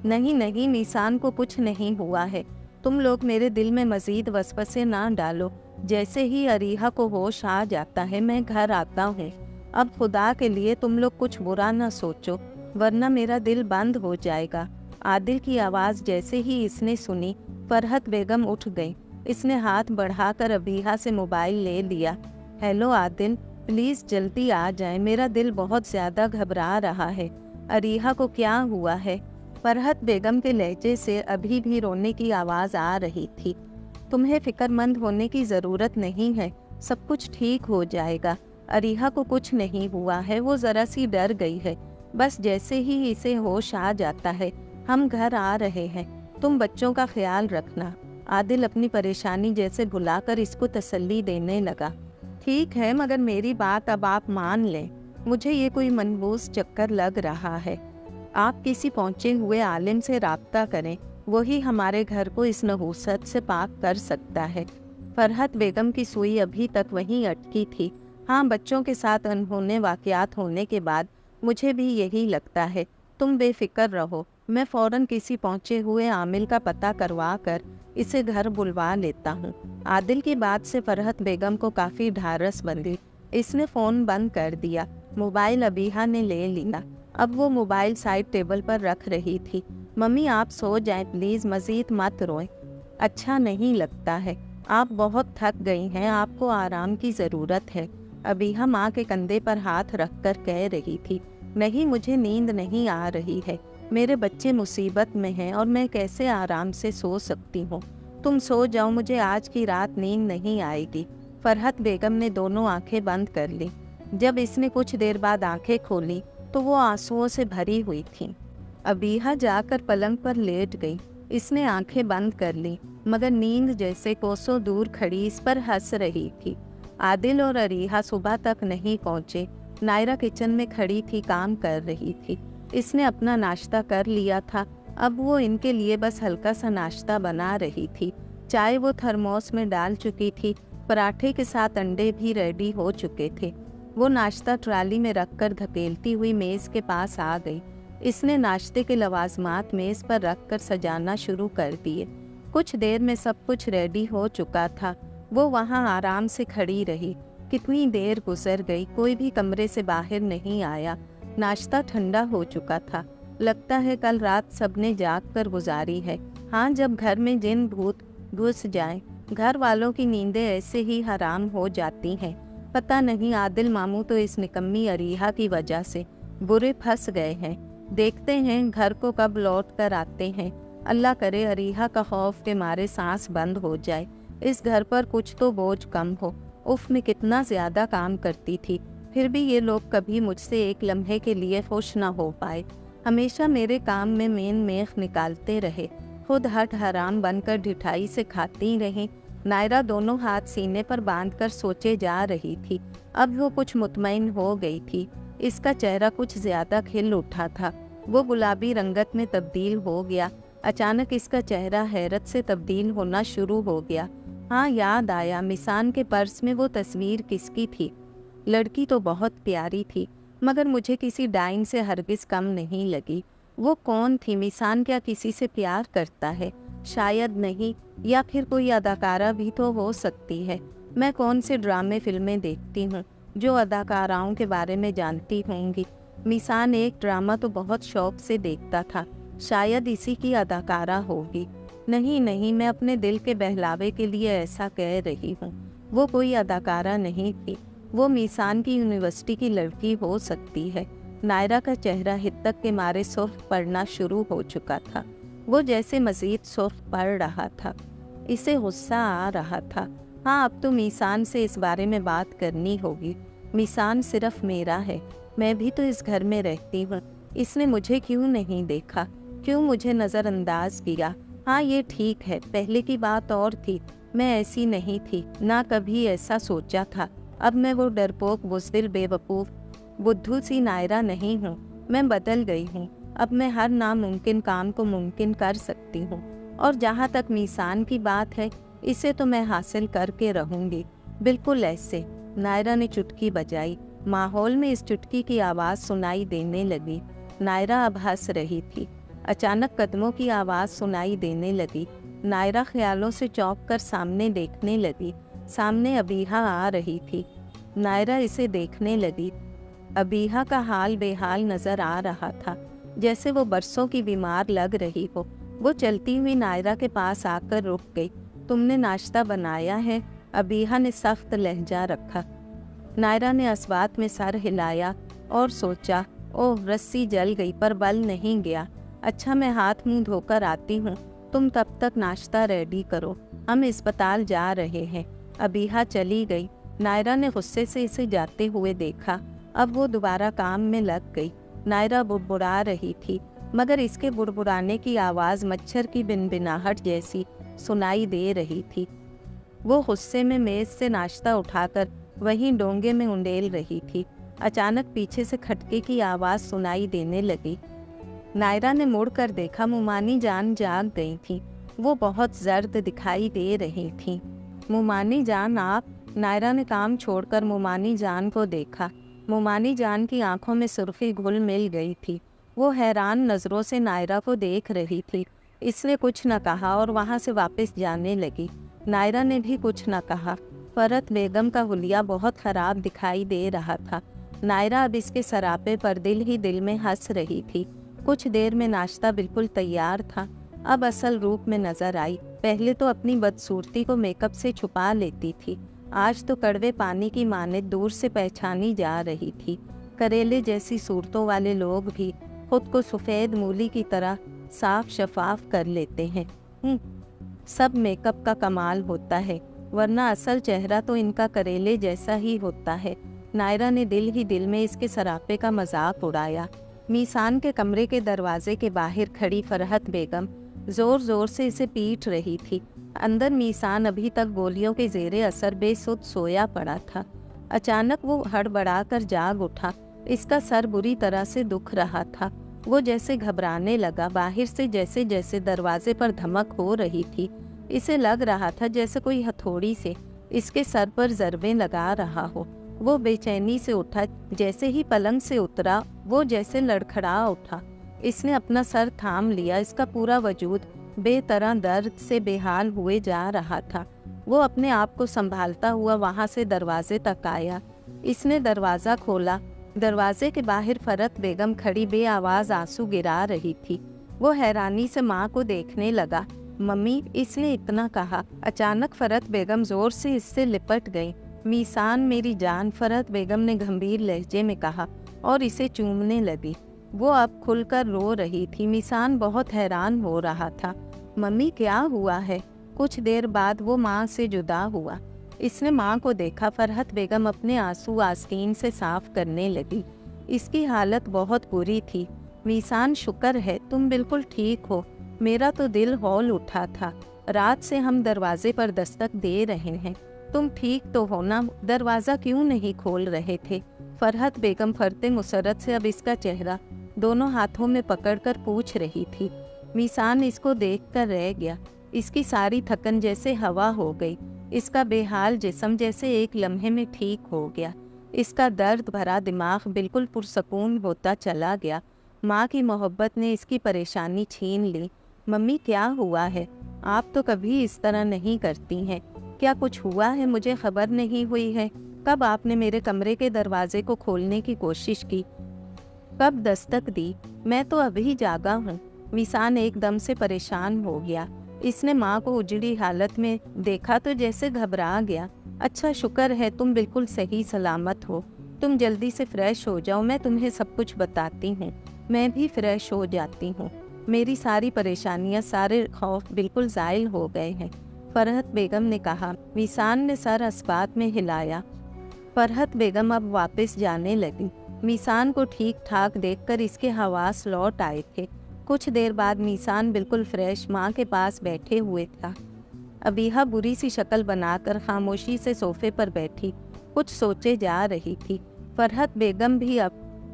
नहीं नहीं, मीसान को कुछ नहीं हुआ है, तुम लोग मेरे दिल में मज़ीद वसवसे ना डालो। जैसे ही अरीहा को होश आ जाता है मैं घर आता हूँ। अब खुदा के लिए तुम लोग कुछ बुरा ना सोचो, वरना मेरा दिल बंद हो जाएगा। आदिल की आवाज़ जैसे ही इसने सुनी, फरहत बेगम उठ गई। इसने हाथ बढ़ाकर अबीहा से मोबाइल ले लिया। हेलो आदिल, प्लीज़ जल्दी आ जाएं, मेरा दिल बहुत ज़्यादा घबरा रहा है। अरीहा को क्या हुआ है? फरहत बेगम के लहजे से अभी भी रोने की आवाज़ आ रही थी। तुम्हें फ़िक्रमंद होने की ज़रूरत नहीं है, सब कुछ ठीक हो जाएगा। अरीहा को कुछ नहीं हुआ है, वो ज़रा सी डर गई है, बस जैसे ही इसे होश आ जाता है हम घर आ रहे हैं, तुम बच्चों का ख्याल रखना। आदिल अपनी परेशानी जैसे भुलाकर इसको तसल्ली देने लगा। ठीक है, मगर मेरी बात अब आप मान लें, मुझे ये कोई मनहूस चक्कर लग रहा है। आप किसी पहुँचे हुए आलिम से राब्ता करें, वही हमारे घर को इस नहूसत से पाक कर सकता है। फरहत बेगम की सुई अभी तक वहीं अटकी थी। हाँ, बच्चों के साथ अनहोने वाक़यात होने के बाद मुझे भी यही लगता है। तुम बेफिक्र रहो, मैं फ़ौरन किसी पहुँचे हुए आमिल का पता करवा कर इसे घर बुलवा लेता हूँ। आदिल की बात से फरहत बेगम को काफ़ी ढारस बंधी। इसने फ़ोन बंद कर दिया। मोबाइल अबीहा ने ले लिया। अब वो मोबाइल साइड टेबल पर रख रही थी। मम्मी, आप सो जाएं प्लीज़, मज़ीद मत रोएं, अच्छा नहीं लगता है। आप बहुत थक गई हैं, आपको आराम की ज़रूरत है। अबीहा माँ के कंधे पर हाथ रखकर कह रही थी। नहीं, मुझे नींद नहीं आ रही है, मेरे बच्चे मुसीबत में हैं और मैं कैसे आराम से सो सकती हूँ। तुम सो जाओ, मुझे आज की रात नींद नहीं आएगी। फरहत बेगम ने दोनों आंखें बंद कर ली। जब इसने कुछ देर बाद आंखें खोली तो वो आंसुओं से भरी हुई थी। अबीहा जाकर पलंग पर लेट गई। इसने आंखें बंद कर ली, मगर नींद जैसे कोसों दूर खड़ी इस पर हंस रही थी। आदिल और अरीहा सुबह तक नहीं पहुँचे। नायरा किचन में खड़ी थी, काम कर रही थी। इसने अपना नाश्ता कर लिया था, अब वो इनके लिए बस हल्का सा नाश्ता बना रही थी। चाय वो थर्मोस में डाल चुकी थी, पराठे के साथ अंडे भी रेडी हो चुके थे। वो नाश्ता ट्राली में रखकर धकेलती हुई मेज़ के पास आ गई। इसने नाश्ते के लवाजमात मेज़ पर रखकर सजाना शुरू कर दिए। कुछ देर में सब कुछ रेडी हो चुका था। वो वहाँ आराम से खड़ी रही। कितनी देर गुजर गई, कोई भी कमरे से बाहर नहीं आया। नाश्ता ठंडा हो चुका था। लगता है कल रात सबने जाग कर गुजारी है। हाँ, जब घर में जिन भूत घुस जाएं, घर वालों की नींदें ऐसे ही हराम हो जाती हैं। पता नहीं आदिल मामू तो इस निकम्मी अरीहा की वजह से बुरे फंस गए हैं। देखते हैं घर को कब लौट कर आते हैं। अल्लाह करे अरीहा का खौफ के मारे सांस बंद हो जाए, इस घर पर कुछ तो बोझ कम हो। उफ, में कितना ज़्यादा काम करती थी, फिर भी ये लोग कभी मुझसे एक लम्हे के लिए खुश ना हो पाए। हमेशा मेरे काम में मेन मेख निकालते रहे, खुद हट हराम बनकर ढिठाई से खाती रहीं। नायरा दोनों हाथ सीने पर बांधकर सोचे जा रही थी। अब वो कुछ मुतमईन हो गई थी। इसका चेहरा कुछ ज़्यादा खिल उठा था। वो गुलाबी रंगत में तब्दील हो गया। अचानक इसका चेहरा हैरत से तब्दील होना शुरू हो गया। हाँ, याद आया, मिसान के पर्स में वो तस्वीर किसकी थी। लड़की तो बहुत प्यारी थी, मगर मुझे किसी डाइन से हरगिज़ कम नहीं लगी। वो कौन थी? मिसान क्या किसी से प्यार करता है? शायद नहीं, या फिर कोई अदाकारा भी तो हो सकती है। मैं कौन से ड्रामे फिल्में देखती हूँ जो अदाकाराओं के बारे में जानती होंगी। मिसान एक ड्रामा तो बहुत शौक से देखता था, शायद इसी की अदाकारा होगी। नहीं नहीं, मैं अपने दिल के बहलावे के लिए ऐसा कह रही हूँ। वो कोई अदाकारा नहीं थी, वो मिसान की यूनिवर्सिटी की लड़की हो सकती है। नायरा का चेहरा हित्तक के मारे सुर्ख पड़ना शुरू हो चुका था। वो जैसे मज़ीद सुर्ख पड़ रहा था। इसे गुस्सा आ रहा था। हाँ, अब तो मिसान से इस बारे में बात करनी होगी। मिसान सिर्फ मेरा है, मैं भी तो इस घर में रहती हूँ। इसने मुझे क्यों नहीं देखा? क्यों मुझे नज़रअंदाज किया? हाँ, ये ठीक है, पहले की बात और थी। मैं ऐसी नहीं थी, ना कभी ऐसा सोचा था। अब मैं वो डरपोक, बुज़दिल, बेवकूफ़, बुद्धू सी नायरा नहीं हूँ। मैं बदल गई हूँ। अब मैं हर नामुमकिन काम को मुमकिन कर सकती हूँ। और जहाँ तक मिसान की बात है, इसे तो मैं हासिल करके रहूँगी। बिल्कुल ऐसे। नायरा ने चुटकी बजाई। माहौल में इस चुटकी की आवाज़ सुनाई देने लगी। नायरा अब हंस रही थी। अचानक कदमों की आवाज़ सुनाई देने लगी। नायरा ख्यालों से चौंक कर सामने देखने लगी। सामने अबीहा आ रही थी। नायरा इसे देखने लगी। अबीहा का हाल बेहाल नज़र आ रहा था, जैसे वो बरसों की बीमार लग रही हो। वो चलती हुई नायरा के पास आकर रुक गई। तुमने नाश्ता बनाया है? अबीहा ने सख्त लहजा रखा। नायरा ने अस्बात में सर हिलाया और सोचा, ओह, रस्सी जल गई पर बल नहीं गया। अच्छा, मैं हाथ मुंह धोकर आती हूँ, तुम तब तक नाश्ता रेडी करो, हम अस्पताल जा रहे हैं। अबीहा चली गई। नायरा ने गुस्से से इसे जाते हुए देखा। अब वो दोबारा काम में लग गई। नायरा बुड़बुड़ा रही थी, मगर इसके बुड़बुड़ाने की आवाज़ मच्छर की बिनबिनाहट जैसी सुनाई दे रही थी। वो गुस्से में मेज़ से नाश्ता उठाकर वहीं डोंगे में उंडेल रही थी। अचानक पीछे से खटके की आवाज़ सुनाई देने लगी। नायरा ने मुड़कर देखा। मुमानी जान जाग गई थी। वो बहुत जर्द दिखाई दे रही थी। मुमानी जान, आप? नायरा ने काम छोड़कर मुमानी जान को देखा। मुमानी जान की आंखों में सुर्खी घुल मिल गई थी। वो हैरान नज़रों से नायरा को देख रही थी। इसने कुछ न कहा और वहाँ से वापस जाने लगी। नायरा ने भी कुछ न कहा। फरत बेगम का हुलिया बहुत ख़राब दिखाई दे रहा था। नायरा अब इसके सरापे पर दिल ही दिल में हंस रही थी। कुछ देर में नाश्ता बिल्कुल तैयार था। अब असल रूप में नजर आई। पहले तो अपनी बदसूरती को मेकअप से छुपा लेती थी, आज तो कड़वे पानी की माने दूर से पहचानी जा रही थी। करेले जैसी सूरतों वाले लोग भी खुद को सफ़ेद मूली की तरह साफ शफाफ कर लेते हैं। सब मेकअप का कमाल होता है, वरना असल चेहरा तो इनका करेले जैसा ही होता है। नायरा ने दिल ही दिल में इसके सरापे का मजाक उड़ाया। मिसान के कमरे के दरवाजे के बाहर खड़ी फरहत बेगम जोर जोर से इसे पीट रही थी। अंदर मिसान अभी तक गोलियों के जेरे असर बेसुध सोया पड़ा था। अचानक वो हड़बड़ाकर जाग उठा। इसका सर बुरी तरह से दुख रहा था। वो जैसे घबराने लगा। बाहर से जैसे जैसे दरवाजे पर धमक हो रही थी, इसे लग रहा था जैसे कोई हथौड़ी से इसके सर पर ज़रबें लगा रहा हो। वो बेचैनी से उठा। जैसे ही पलंग से उतरा, वो जैसे लड़खड़ा उठा। इसने अपना सर थाम लिया। इसका पूरा वजूद बेतरह दर्द से बेहाल हुए जा रहा था। वो अपने आप को संभालता हुआ वहाँ से दरवाजे तक आया। इसने दरवाज़ा खोला। दरवाजे के बाहर फरहत बेगम खड़ी बेआवाज़ आंसू गिरा रही थी। वो हैरानी से माँ को देखने लगा। मम्मी, इसने इतना कहा। अचानक फरहत बेगम ज़ोर से इससे लिपट गई। मिसान, मेरी जान, फरहत बेगम ने गंभीर लहजे में कहा और इसे चूमने लगी। वो अब खुलकर रो रही थी। मिसान बहुत हैरान हो रहा था। मम्मी, क्या हुआ है? कुछ देर बाद वो माँ से जुदा हुआ। इसने माँ को देखा। फरहत बेगम अपने आंसू आस्तीन से साफ करने लगी। इसकी हालत बहुत बुरी थी। मिसान, शुक्र है तुम बिल्कुल ठीक हो। मेरा तो दिल हौल उठा था। रात से हम दरवाजे पर दस्तक दे रहे हैं। तुम ठीक तो हो ना? दरवाज़ा क्यों नहीं खोल रहे थे? फरहत बेगम फरते मुसरत से अब इसका चेहरा दोनों हाथों में पकड़कर पूछ रही थी। मिसान इसको देखकर रह गया। इसकी सारी थकन जैसे हवा हो गई। इसका बेहाल जिस्म जैसे एक लम्हे में ठीक हो गया। اس کا درد بھرا دماغ بالکل پرسکون ہوتا چلا گیا۔ ماں کی محبت نے اس کی پریشانی چھین لی۔ ممی کیا ہوا ہے؟ آپ تو کبھی اس طرح نہیں کرتی ہیں، کیا کچھ ہوا ہے؟ مجھے خبر نہیں ہوئی ہے۔ کب آپ نے میرے کمرے کے دروازے کو کھولنے کی کوشش کی؟ کب دستک دی؟ میں تو ابھی جاگا ہوں۔ میسان ایک دم سے پریشان ہو گیا۔ اس نے ماں کو اجڑی حالت میں دیکھا تو جیسے گھبرا گیا۔ اچھا شکر ہے تم بالکل صحیح سلامت ہو، تم جلدی سے فریش ہو جاؤ، میں تمہیں سب کچھ بتاتی ہوں۔ میں بھی فریش ہو جاتی ہوں، میری ساری پریشانیاں، سارے خوف بالکل زائل ہو گئے ہیں، فرحت بیگم نے کہا۔ میسان نے سر اسبات میں ہلایا۔ فرحت بیگم اب واپس جانے لگی۔ میسان کو ٹھیک ٹھاک دیکھ کر اس کے حواس لوٹ آئے تھے۔ کچھ دیر بعد میسان بالکل فریش ماں کے پاس بیٹھے ہوئے تھا۔ ابیحا بری سی شکل بنا کر خاموشی سے صوفے پر بیٹھی کچھ سوچے جا رہی تھی۔ فرحت بیگم بھی اب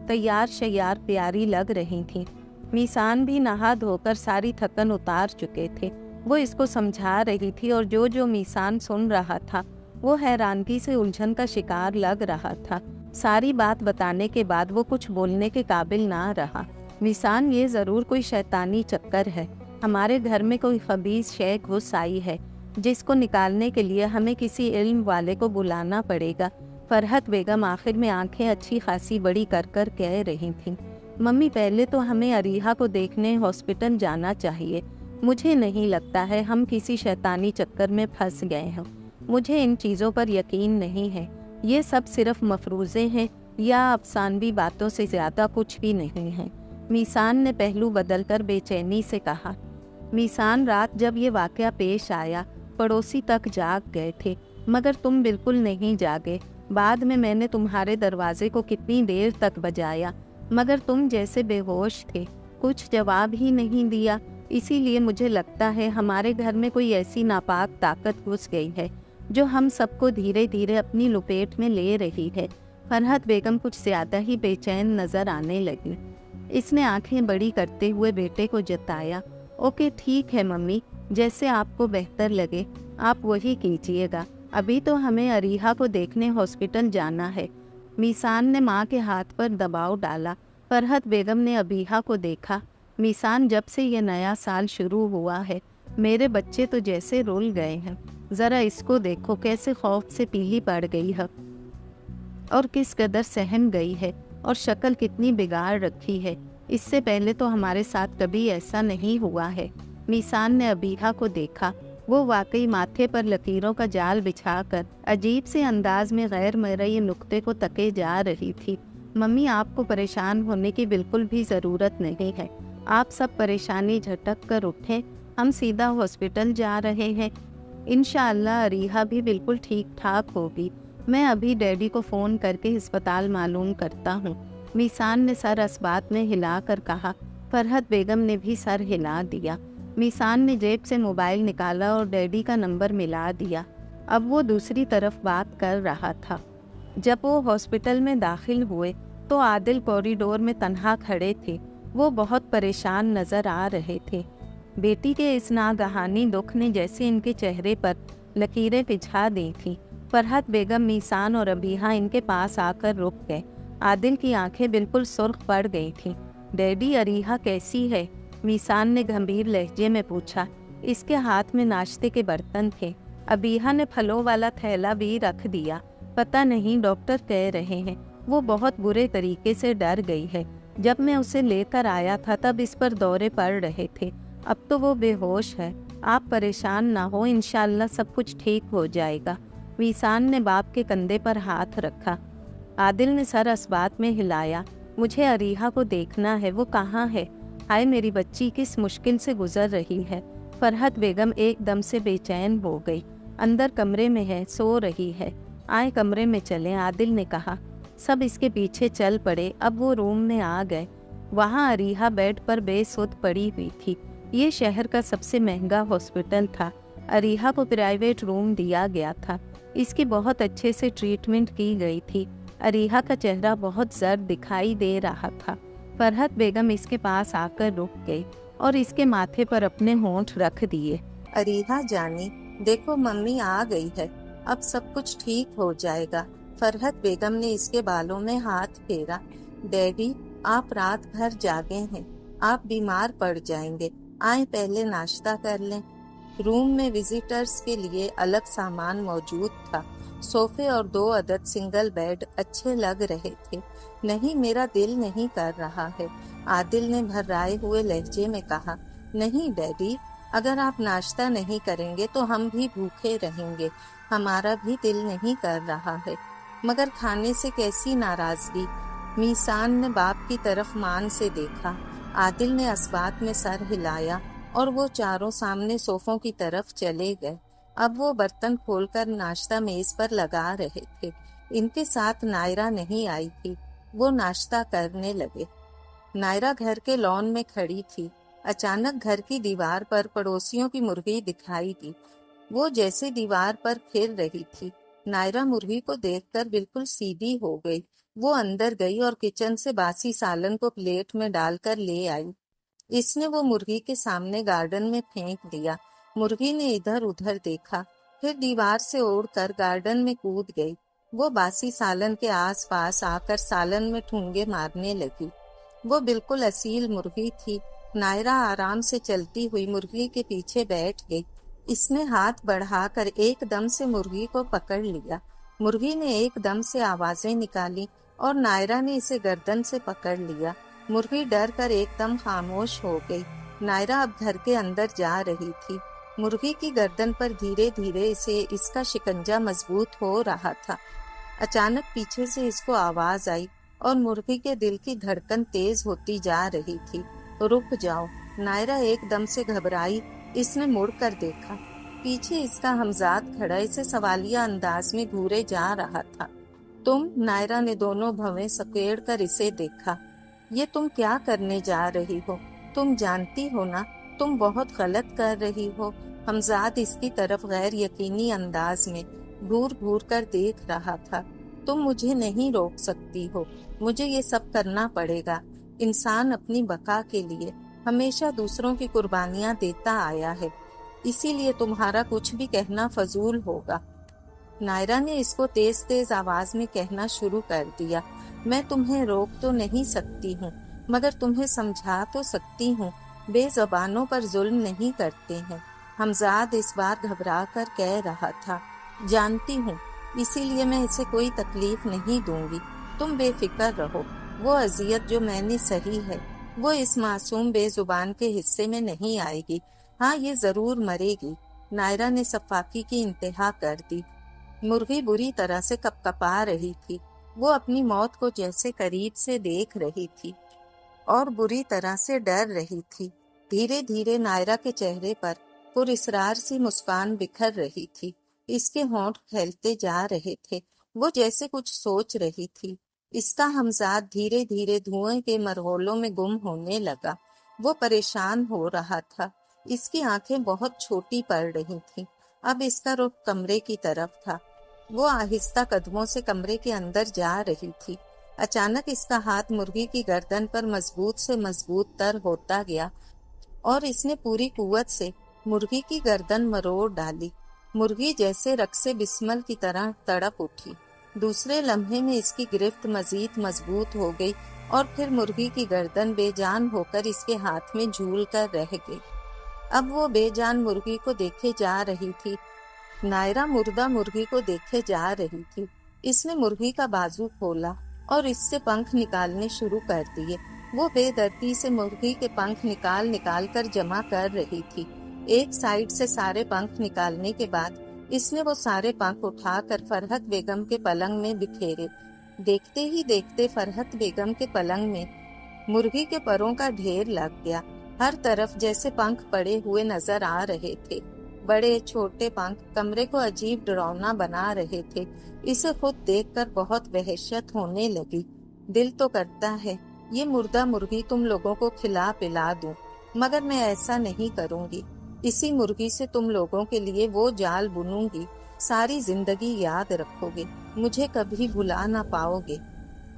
تیار شیار پیاری لگ رہی تھی۔ میسان بھی نہا دھو کر ساری تھکن اتار چکے تھے۔ وہ اس کو سمجھا رہی تھی اور جو میسان سن رہا تھا وہ حیرانگی سے الجھن کا شکار لگ رہا تھا۔ ساری بات بتانے کے بعد وہ کچھ بولنے کے قابل نہ رہا۔ میسان، یہ ضرور کوئی شیطانی چکر ہے، ہمارے گھر میں کوئی خبیث شے گھس آئی ہے جس کو نکالنے کے لیے ہمیں کسی علم والے کو بلانا پڑے گا۔ فرحت بیگم آخر میں آنکھیں اچھی خاصی بڑی کر کر کہہ رہی تھیں، ممی پہلے تو ہمیں اریحا کو دیکھنے ہاسپٹل جانا چاہیے۔ مجھے نہیں لگتا ہے ہم کسی شیطانی چکر میں پھنس گئے ہیں، مجھے ان چیزوں پر یقین نہیں ہے، یہ سب صرف مفروضے ہیں یا افسانوی باتوں سے زیادہ کچھ بھی نہیں ہے۔ میسان نے پہلو بدل کر بے چینی سے کہا۔ میسان، رات جب یہ واقعہ پیش آیا پڑوسی تک جاگ گئے تھے مگر تم بالکل نہیں جاگے۔ بعد میں نے تمہارے دروازے کو کتنی دیر تک بجایا مگر تم جیسے بے ہوش تھے، کچھ جواب ہی نہیں دیا۔ اسی لیے مجھے لگتا ہے ہمارے گھر میں کوئی ایسی ناپاک طاقت گھس گئی ہے جو ہم سب کو دھیرے دھیرے اپنی لپیٹ میں لے رہی ہے۔ فرحت بیگم کچھ زیادہ ہی بے چین نظر آنے لگی۔ اس نے آنکھیں بڑی کرتے ہوئے بیٹے کو جتایا۔ اوکے ٹھیک ہے ممی، جیسے آپ کو بہتر لگے آپ وہی کیجیے گا، ابھی تو ہمیں اریحا کو دیکھنے ہاسپٹل جانا ہے۔ میسان نے ماں کے ہاتھ پر دباؤ ڈالا۔ فرحت بیگم نے ابیحا کو دیکھا۔ میسان، جب سے یہ نیا سال شروع ہوا ہے میرے بچے تو جیسے رول گئے ہیں، ذرا اس کو دیکھو کیسے خوف سے پیلی پڑ گئی ہے اور کس قدر سہم گئی ہے اور شکل کتنی بگاڑ رکھی ہے، اس سے پہلے تو ہمارے ساتھ کبھی ایسا نہیں ہوا ہے۔ میسان نے ابیحا کو دیکھا، وہ واقعی ماتھے پر لکیروں کا جال بچھا کر عجیب سے انداز میں غیر مرئی نقطے کو تکے جا رہی تھی۔ ممی، آپ کو پریشان ہونے کی بالکل بھی ضرورت نہیں ہے، آپ سب پریشانی جھٹک کر اٹھیں، ہم سیدھا ہاسپٹل جا رہے ہیں، انشاءاللہ اریحا بھی بالکل ٹھیک ٹھاک ہوگی، میں ابھی ڈیڈی کو فون کر کے ہسپتال معلوم کرتا ہوں۔ میسان نے سر اسبات میں ہلا کر کہا۔ فرحت بیگم نے بھی سر ہلا دیا۔ میسان نے جیب سے موبائل نکالا اور ڈیڈی کا نمبر ملا دیا۔ اب وہ دوسری طرف بات کر رہا تھا۔ جب وہ ہاسپٹل میں داخل ہوئے تو عادل کوریڈور میں تنہا کھڑے تھے، وہ بہت پریشان نظر آ رہے تھے۔ بیٹی کے اس ناگہانی دکھ نے جیسے ان کے چہرے پر لکیریں بچھا دی تھیں۔ فرحت بیگم، میسان اور ابیحا ان کے پاس آ کر رک گئے۔ عادل کی آنکھیں بالکل سرخ پڑ گئی تھیں۔ ڈیڈی، اریحا کیسی ہے؟ میسان نے گھمبیر لہجے میں پوچھا۔ اس کے ہاتھ میں ناشتے کے برتن تھے۔ ابیحا نے پھلوں والا تھیلا بھی رکھ دیا۔ پتہ نہیں، ڈاکٹر کہہ رہے ہیں وہ بہت برے طریقے سے ڈر گئی ہے، جب میں اسے لے کر آیا تھا تب اس پر دورے پڑ رہے تھے، اب تو وہ بے ہوش ہے، آپ پریشان نہ ہو، انشاءاللہ سب کچھ ٹھیک ہو جائے گا۔ میسان نے باپ کے کندھے پر ہاتھ رکھا۔ عادل نے سر اسبات میں ہلایا۔ مجھے اریحا کو دیکھنا ہے، وہ کہاں ہے؟ ہائے میری بچی کس مشکل سے گزر رہی ہے۔ فرحت بیگم ایک دم سے بے چین ہو گئی۔ اندر کمرے میں ہے، سو رہی ہے، آئے کمرے میں چلیں، عادل نے کہا۔ سب اس کے پیچھے چل پڑے۔ اب وہ روم میں آ گئے۔ وہاں اریحا بیڈ پر بے سود پڑی ہوئی تھی۔ یہ شہر کا سب سے مہنگا ہاسپٹل تھا۔ اریحا کو پرائیویٹ روم دیا گیا تھا۔ اس کی بہت اچھے سے ٹریٹمنٹ کی گئی تھی۔ اریحا کا چہرہ بہت زرد دکھائی دے رہا تھا۔ فرحت بیگم اس کے پاس آ کر رک گئی اور اس کے ماتھے پر اپنے ہونٹ رکھ دیے۔ اریحا جانی، دیکھو ممی آ گئی ہے، اب سب کچھ ٹھیک ہو جائے گا، فرحت بیگم نے اس کے بالوں میں ہاتھ پھیرا۔ ڈیڈی، آپ رات بھر جاگے ہیں، آپ بیمار پڑ جائیں گے، آئیں پہلے ناشتہ کر لیں۔ روم میں وزیٹرز کے لیے الگ سامان موجود تھا۔ صوفے اور 2 عدد سنگل بیڈ اچھے لگ رہے تھے۔ نہیں، میرا دل نہیں کر رہا ہے، عادل نے بھرائے ہوئے لہجے میں کہا۔ نہیں ڈیڈی، اگر آپ ناشتہ نہیں کریں گے تو ہم بھی بھوکے رہیں گے، ہمارا بھی دل نہیں کر رہا ہے۔ مگر کھانے سے کیسی ناراضگی؟ میسان نے باپ کی طرف مان سے دیکھا۔ عادل نے اثبات میں سر ہلایا اور وہ چاروں سامنے صوفوں کی طرف چلے گئے۔ اب وہ برتن کھول کر ناشتہ میز پر لگا رہے تھے۔ ان کے ساتھ نائرہ نہیں آئی تھی۔ وہ ناشتہ کرنے لگے۔ نائرہ گھر کے لان میں کھڑی تھی۔ اچانک گھر کی دیوار پر پڑوسیوں کی مرغی دکھائی دی۔ وہ جیسے دیوار پر پھر رہی تھی۔ نائرہ مرغی کو دیکھ کر بالکل سیدھی ہو گئی۔ وہ اندر گئی اور کچن سے باسی سالن کو پلیٹ میں ڈال کر لے آئی۔ اس نے وہ مرغی کے سامنے گارڈن میں پھینک دیا۔ مرغی نے ادھر ادھر دیکھا، پھر دیوار سے اڑ کر گارڈن میں کود گئی۔ وہ باسی سالن کے آس پاس آ کر سالن میں ٹھونگے مارنے لگی۔ وہ بالکل اصیل مرغی تھی۔ نائرہ آرام سے چلتی ہوئی مرغی کے پیچھے بیٹھ گئی۔ اس نے ہاتھ بڑھا کر ایک دم سے مرغی کو پکڑ لیا۔ مرغی نے ایک دم سے آوازیں نکالی اور نائرہ نے اسے گردن سے پکڑ لیا۔ مرغی ڈر کر ایک دم خاموش ہو گئی۔ نائرہ اب گھر کے اندر جا رہی تھی۔ مرغی کی گردن پر دھیرے دھیرے اس کا شکنجہ مضبوط ہو رہا تھا۔ اچانک پیچھے سے اس کو آواز آئی اور مرغی کے دل کی دھڑکن تیز ہوتی جا رہی تھی۔ رک جاؤ! نائرہ ایک دم سے گھبرائی۔ اس نے مڑ کر دیکھا۔ پیچھے اس کا ہمزاد کھڑا اسے سوالیہ انداز میں گھورے جا رہا تھا۔ تم؟ نائرہ نے دونوں بھویں سکیڑ کر اسے دیکھا۔ یہ تم کیا کرنے جا رہی ہو؟ تم جانتی ہو نا تم بہت غلط کر رہی ہو۔ ہمزاد اس کی طرف غیر یقینی انداز میں گھور گھور کر دیکھ رہا تھا۔ تم مجھے نہیں روک سکتی ہو، مجھے یہ سب کرنا پڑے گا۔ انسان اپنی بقا کے لیے ہمیشہ دوسروں کی قربانیاں دیتا آیا ہے، اسی لیے تمہارا کچھ بھی کہنا فضول ہوگا۔ نائرہ نے اس کو تیز تیز آواز میں کہنا شروع کر دیا۔ میں تمہیں روک تو نہیں سکتی ہوں، مگر تمہیں سمجھا تو سکتی ہوں۔ بے زبانوں پر ظلم نہیں کرتے ہیں۔ ہمزاد اس بار گھبرا کر کہہ رہا تھا۔ جانتی ہوں، اسی لیے میں اسے کوئی تکلیف نہیں دوں گی۔ تم بے فکر رہو، وہ اذیت جو میں نے سہی ہے وہ اس معصوم بے زبان کے حصے میں نہیں آئے گی۔ ہاں، یہ ضرور مرے گی۔ نائرہ نے صفاقی کی انتہا کر دی۔ مرغی بری طرح سے کپکپا رہی تھی۔ وہ اپنی موت کو جیسے قریب سے دیکھ رہی تھی اور بری طرح سے ڈر رہی تھی۔ دھیرے دھیرے نائرہ کے چہرے پر پراسرار سی مسکان بکھر رہی تھی۔ اس کے ہونٹ پھیلتے جا رہے تھے۔ وہ جیسے کچھ سوچ رہی تھی۔ اس کا ہمزاد دھیرے دھیرے دھوئیں کے مرغولوں میں گم ہونے لگا۔ وہ پریشان ہو رہا تھا۔ اس کی آنکھیں بہت چھوٹی پڑ رہی تھیں۔ اب اس کا رخ کمرے کی طرف تھا۔ وہ آہستہ قدموں سے کمرے کے اندر جا رہی تھی۔ اچانک اس کا ہاتھ مرغی کی گردن پر مضبوط سے مضبوط تر ہوتا گیا اور اس نے پوری قوت سے مرغی کی گردن مروڑ ڈالی۔ مرغی جیسے رقص بسمل کی طرح تڑپ اٹھی۔ دوسرے لمحے میں اس کی گرفت مزید مضبوط ہو گئی اور پھر مرغی کی گردن بے جان ہو کر اس کے ہاتھ میں جھول کر رہ گئی۔ اب وہ بے جان مرغی کو دیکھے جا رہی تھی۔ نائرہ مردہ مرغی کو دیکھے جا رہی تھی۔ اس نے مرغی کا بازو کھولا اور اس سے پنکھ نکالنے شروع کر دیے۔ وہ بے دردی سے مرغی کے پنکھ نکال کر جمع کر رہی تھی۔ ایک سائیڈ سے سارے پنکھ نکالنے کے بعد اس نے وہ سارے پنکھ اٹھا کر فرحت بیگم کے پلنگ میں بکھیرے۔ دیکھتے ہی دیکھتے فرحت بیگم کے پلنگ میں مرغی کے پروں کا ڈھیر لگ گیا۔ ہر طرف جیسے پنکھ پڑے ہوئے نظر آ رہے تھے۔ بڑے چھوٹے پنکھ کمرے کو عجیب ڈراؤنا بنا رہے تھے۔ اسے خود دیکھ کر بہت وحشت ہونے لگی۔ دل تو کرتا ہے یہ مردہ مرغی تم لوگوں کو کھلا پلا دوں، مگر میں ایسا نہیں کروں گی۔ اسی مرغی سے تم لوگوں کے لیے وہ جال بنوں گی، ساری زندگی یاد رکھو گے، مجھے کبھی بھلا نہ پاؤ گے۔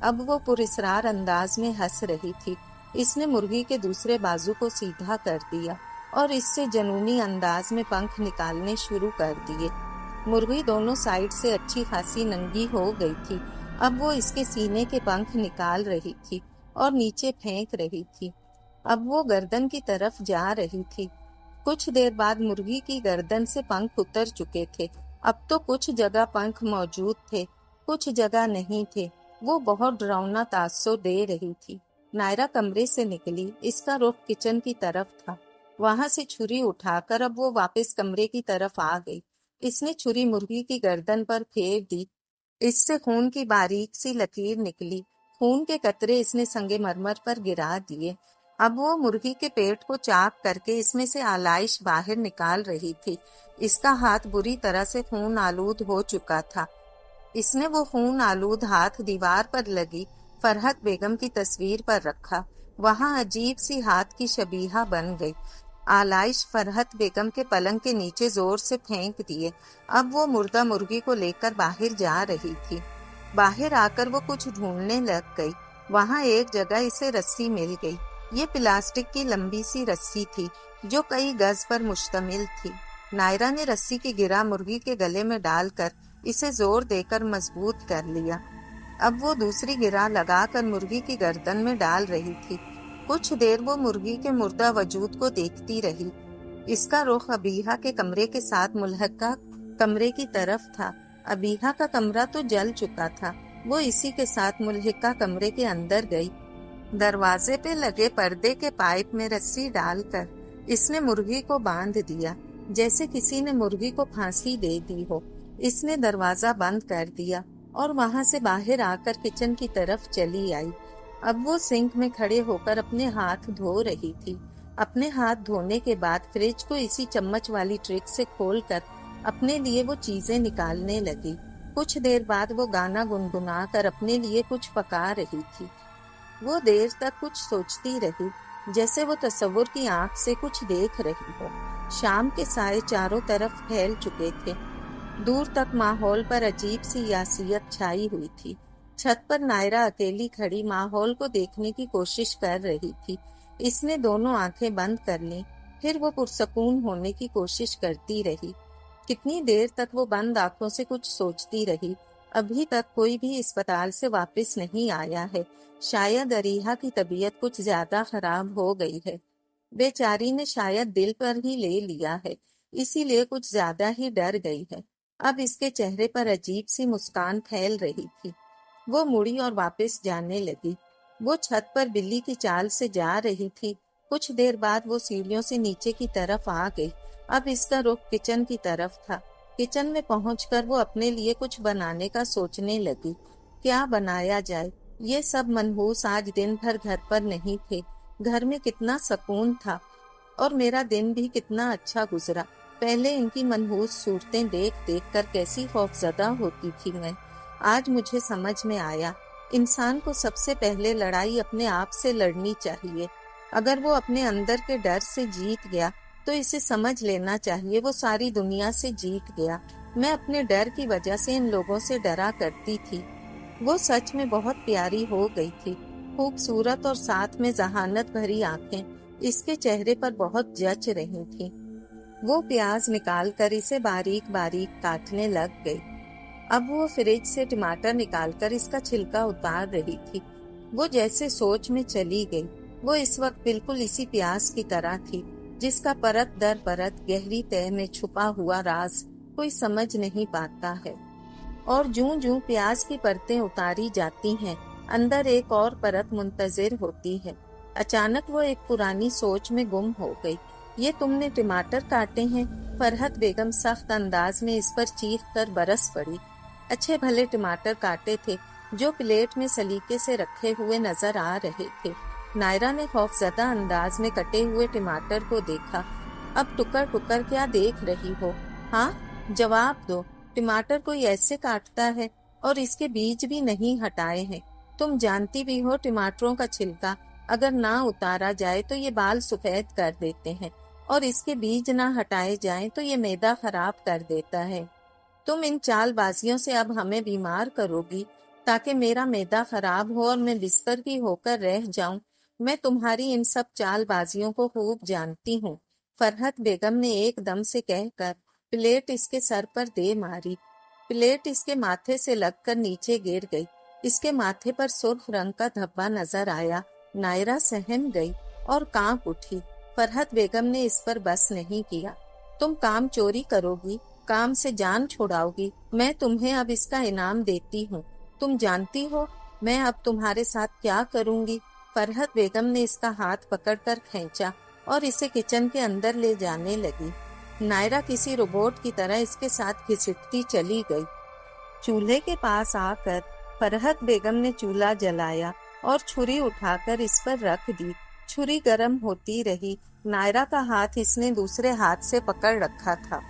اب وہ پراسرار انداز میں ہنس رہی تھی۔ اس نے مرغی کے دوسرے بازو کو سیدھا کر دیا اور اس سے جنونی انداز میں پنکھ نکالنے شروع کر دیے۔ مرغی دونوں سائڈ سے اچھی خاصی ننگی ہو گئی تھی۔ اب وہ اس کے سینے کے پنکھ نکال رہی تھی اور نیچے پھینک رہی تھی۔ اب وہ گردن کی طرف جا رہی تھی۔ کچھ دیر بعد مرغی کی گردن سے پنکھ اتر چکے تھے۔ اب تو کچھ جگہ پنکھ موجود تھے، کچھ جگہ نہیں تھے۔ وہ بہت ڈراؤنا تاثر دے رہی تھی۔ نائرہ کمرے سے نکلی، اس کا رخ کچن کی طرف تھا۔ وہاں سے چھری اٹھا کر اب وہ واپس کمرے کی طرف آ گئی۔ اس نے چھری مرغی کی گردن پر پھیر دی، اس سے خون کی باریک سی لکیر نکلی۔ خون کے قطرے اس نے سنگ مرمر پر گرا دیے۔ اب وہ مرغی کے پیٹ کو چاک کر کے اس میں سے آلائش باہر نکال رہی تھی۔ اس کا ہاتھ بری طرح سے خون آلود ہو چکا تھا۔ اس نے وہ خون آلود ہاتھ دیوار پر لگی فرحت بیگم کی تصویر پر رکھا۔ وہاں عجیب سی ہاتھ کی شبیہہ بن گئی۔ آلائش فرحت بیگم کے پلنگ کے نیچے زور سے پھینک دیے۔ اب وہ مردہ مرغی کو لے کر باہر جا رہی تھی۔ باہر آ کر وہ کچھ ڈھونڈنے لگ گئی۔ وہاں ایک جگہ اسے رسی مل گئی۔ یہ پلاسٹک کی لمبی سی رسی تھی جو کئی گز پر مشتمل تھی۔ نائرہ نے رسی کی گرہ مرغی کے گلے میں ڈال کر اسے زور دے کر مضبوط کر لیا۔ اب وہ دوسری گرہ لگا کر مرغی کی گردن میں ڈال رہی تھی۔ کچھ دیر وہ مرغی کے مردہ وجود کو دیکھتی رہی۔ اس کا رخ ابیحہ کے کمرے کے ساتھ ملحقہ کمرے کی طرف تھا۔ ابیحہ کا کمرہ تو جل چکا تھا۔ وہ اسی کے ساتھ ملحقہ کمرے کے اندر گئی۔ دروازے پہ لگے پردے کے پائپ میں رسی ڈال کر اس نے مرغی کو باندھ دیا، جیسے کسی نے مرغی کو پھانسی دے دی ہو۔ اس نے دروازہ بند کر دیا اور وہاں سے باہر آ کر کچن کی طرف چلی آئی۔ اب وہ سنک میں کھڑے ہو کر اپنے ہاتھ دھو رہی تھی۔ اپنے ہاتھ دھونے کے بعد فریج کو اسی چمچ والی ٹرک سے کھول کر اپنے لیے وہ چیزیں نکالنے لگی۔ کچھ دیر بعد وہ گانا گنگنا کر اپنے لیے کچھ پکا رہی تھی۔ وہ دیر تک کچھ سوچتی رہی، جیسے وہ تصور کی آنکھ سے کچھ دیکھ رہی ہو۔ شام کے سائے چاروں طرف پھیل چکے تھے۔ دور تک ماحول پر عجیب سی یاسیت چھائی ہوئی تھی۔ چھت پر نائرہ اکیلی کھڑی ماحول کو دیکھنے کی کوشش کر رہی تھی۔ اس نے دونوں آنکھیں بند کر لیں، پھر وہ پرسکون ہونے کی کوشش کرتی رہی۔ کتنی دیر تک وہ بند آنکھوں سے کچھ سوچتی رہی۔ ابھی تک کوئی بھی اسپتال سے واپس نہیں آیا ہے۔ شاید اریحہ کی طبیعت کچھ زیادہ خراب ہو گئی ہے۔ بیچاری نے شاید دل پر ہی لے لیا ہے، اسی لیے کچھ زیادہ ہی ڈر گئی ہے۔ اب اس کے چہرے پر عجیب سی مسکان پھیل رہی تھی۔ وہ مڑی اور واپس جانے لگی۔ وہ چھت پر بلی کی چال سے جا رہی تھی۔ کچھ دیر بعد وہ سیڑھیوں سے نیچے کی طرف آ گئی۔ اب اس کا رخ کچن کی طرف تھا۔ کچن میں پہنچ کر وہ اپنے لیے کچھ بنانے کا سوچنے لگی۔ کیا بنایا جائے؟ یہ سب منحوس آج دن بھر گھر پر نہیں تھے۔ گھر میں کتنا سکون تھا اور میرا دن بھی کتنا اچھا گزرا۔ پہلے ان کی منحوس صورتیں دیکھ دیکھ کر کیسی خوفزدہ ہوتی تھی میں۔ آج مجھے سمجھ میں آیا، انسان کو سب سے پہلے لڑائی اپنے آپ سے لڑنی چاہیے۔ اگر وہ اپنے اندر کے ڈر سے جیت گیا تو اسے سمجھ لینا چاہیے وہ ساری دنیا سے جیت گیا۔ میں اپنے ڈر کی وجہ سے ان لوگوں سے ڈرا کرتی تھی۔ وہ سچ میں بہت پیاری ہو گئی تھی، خوبصورت اور ساتھ میں ذہانت بھری آنکھیں اس کے چہرے پر بہت جچ رہی تھیں۔ وہ پیاز نکال کر اسے باریک باریک کاٹنے لگ گئی۔ اب وہ فریج سے ٹماٹر نکال کر اس کا چھلکا اتار رہی تھی۔ وہ جیسے سوچ میں چلی گئی۔ وہ اس وقت بالکل اسی پیاز کی طرح تھی جس کا پرت در پرت گہری تہہ میں چھپا ہوا راز کوئی سمجھ نہیں پاتا ہے۔ اور جوں جوں پیاز کی پرتیں اتاری جاتی ہیں، اندر ایک اور پرت منتظر ہوتی ہے۔ اچانک وہ ایک پرانی سوچ میں گم ہو گئی۔ یہ تم نے ٹماٹر کاٹے ہیں؟ فرحت بیگم سخت انداز میں اس پر چیخ کر برس پڑی۔ اچھے بھلے ٹماٹر کاٹے تھے جو پلیٹ میں سلیقے سے رکھے ہوئے نظر آ رہے تھے۔ نائرہ نے خوفزدہ انداز میں کٹے ہوئے ٹماٹر کو دیکھا۔ اب ٹکر ٹکر کیا دیکھ رہی ہو؟ ہاں جواب دو، ٹماٹر کوئی ایسے کاٹتا ہے؟ اور اس کے بیج بھی نہیں ہٹائے ہیں۔ تم جانتی بھی ہو ٹماٹروں کا چھلکا اگر نہ اتارا جائے تو یہ بال سفید کر دیتے ہیں، اور اس کے بیج نہ ہٹائے جائیں تو یہ معدہ خراب کر دیتا ہے۔ تم ان چال بازیوں سے اب ہمیں بیمار کرو گی تاکہ میرا معدہ خراب ہو اور میں بستر کی ہو کر رہ جاؤں۔ میں تمہاری ان سب چال بازیوں کو خوب جانتی ہوں، فرحت بیگم نے ایک دم سے کہہ کر प्लेट इसके सर पर दे मारी। प्लेट इसके माथे से लगकर नीचे गिर गई। इसके माथे पर सुर्ख रंग का धब्बा नजर आया। नायरा सहम गई और कांप उठी। फरहत बेगम ने इस पर बस नहीं किया। तुम काम चोरी करोगी, काम से जान छुड़ाओगी, मैं तुम्हें अब इसका इनाम देती हूँ। तुम जानती हो मैं अब तुम्हारे साथ क्या करूँगी। फरहत बेगम ने इसका हाथ पकड़कर खींचा और इसे किचन के अंदर ले जाने लगी। नायरा किसी रोबोट की तरह इसके साथ घिसटती चली गई। चूल्हे के पास आकर फरहत बेगम ने चूल्हा जलाया और छुरी उठाकर इस पर रख दी। छुरी गर्म होती रही। नायरा का हाथ इसने दूसरे हाथ से पकड़ रखा था।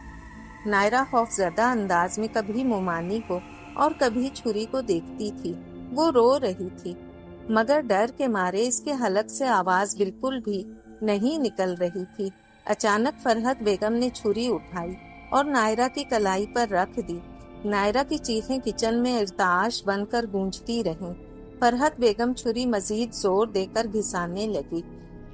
नायरा खौफजदा अंदाज में कभी मोमानी को और कभी छुरी को देखती थी। वो रो रही थी, मगर डर के मारे इसके हलक से आवाज बिल्कुल भी नहीं निकल रही थी। अचानक फरहत बेगम ने छुरी उठाई और नायरा की कलाई पर रख दी। नायरा की चीखें किचन में इर्ताश बनकर गूंजती रहीं। फरहत बेगम छुरी मजीद जोर देकर घिसाने लगी।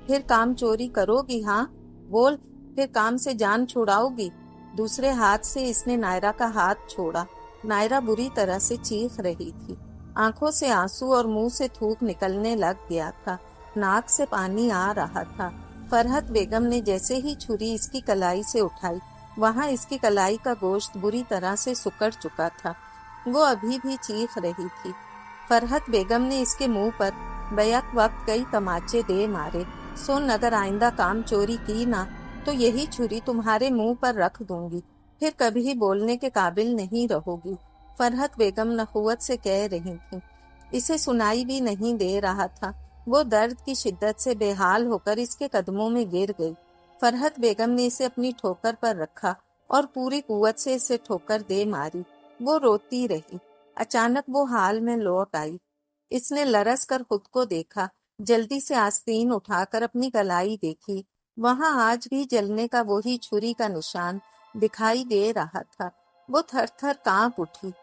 फिर काम चोरी करोगी? हाँ बोल, फिर काम से जान छुड़ाओगी? दूसरे हाथ से इसने नायरा का हाथ छोड़ा। नायरा बुरी तरह से चीख रही थी। आंखों से आंसू और मुंह से थूक निकलने लग गया था। नाक से पानी आ रहा था। फरहत बेगम ने जैसे ही छुरी इसकी कलाई से उठाई, वहां इसकी कलाई का गोश्त बुरी तरह से सुकड़ चुका था। वो अभी भी चीख रही थी। फरहत बेगम ने इसके मुंह पर बैक वक्त कई तमाचे दे मारे। सुन, अगर आइंदा काम चोरी की ना तो यही छुरी तुम्हारे मुंह पर रख दूंगी, फिर कभी बोलने के काबिल नहीं रहोगी। फरहत बेगम नखुवत से कह रही थी। इसे सुनाई भी नहीं दे रहा था। वो दर्द की शिद्दत से बेहाल होकर इसके कदमों में गिर गई। फरहत बेगम ने इसे अपनी ठोकर पर रखा और पूरी कुव्वत से इसे ठोकर दे मारी। वो रोती रही। अचानक वो हाल में लौट आई। इसने लरस कर खुद को देखा। जल्दी से आस्तीन उठाकर अपनी कलाई देखी। वहां आज भी जलने का वही छुरी का निशान दिखाई दे रहा था। वो थर थर कांप उठी।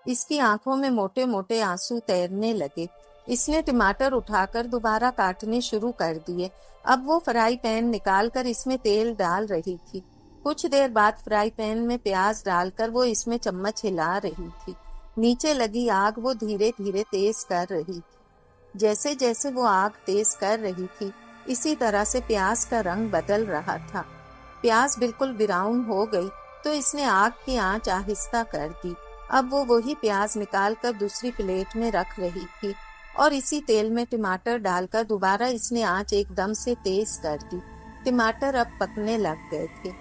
इसकी आंखों में मोटे मोटे आंसू तैरने लगे। इसने टमाटर उठाकर दोबारा काटने शुरू कर दिए। अब वो फ्राई पैन निकालकर इसमें तेल डाल रही थी। कुछ देर बाद फ्राई पैन में प्याज डालकर वो इसमें चम्मच हिला रही थी। नीचे लगी आग वो धीरे धीरे तेज कर रही थी। जैसे जैसे वो आग तेज कर रही थी, इसी तरह से प्याज का रंग बदल रहा था। प्याज बिल्कुल ब्राउन हो गई तो इसने आग की आंच आहिस्ता कर दी। अब वो वही प्याज निकालकर दूसरी प्लेट में रख रही थी और इसी तेल में टमाटर डालकर दोबारा इसने आंच एकदम से तेज कर दी। टमाटर अब पकने लग गए थे।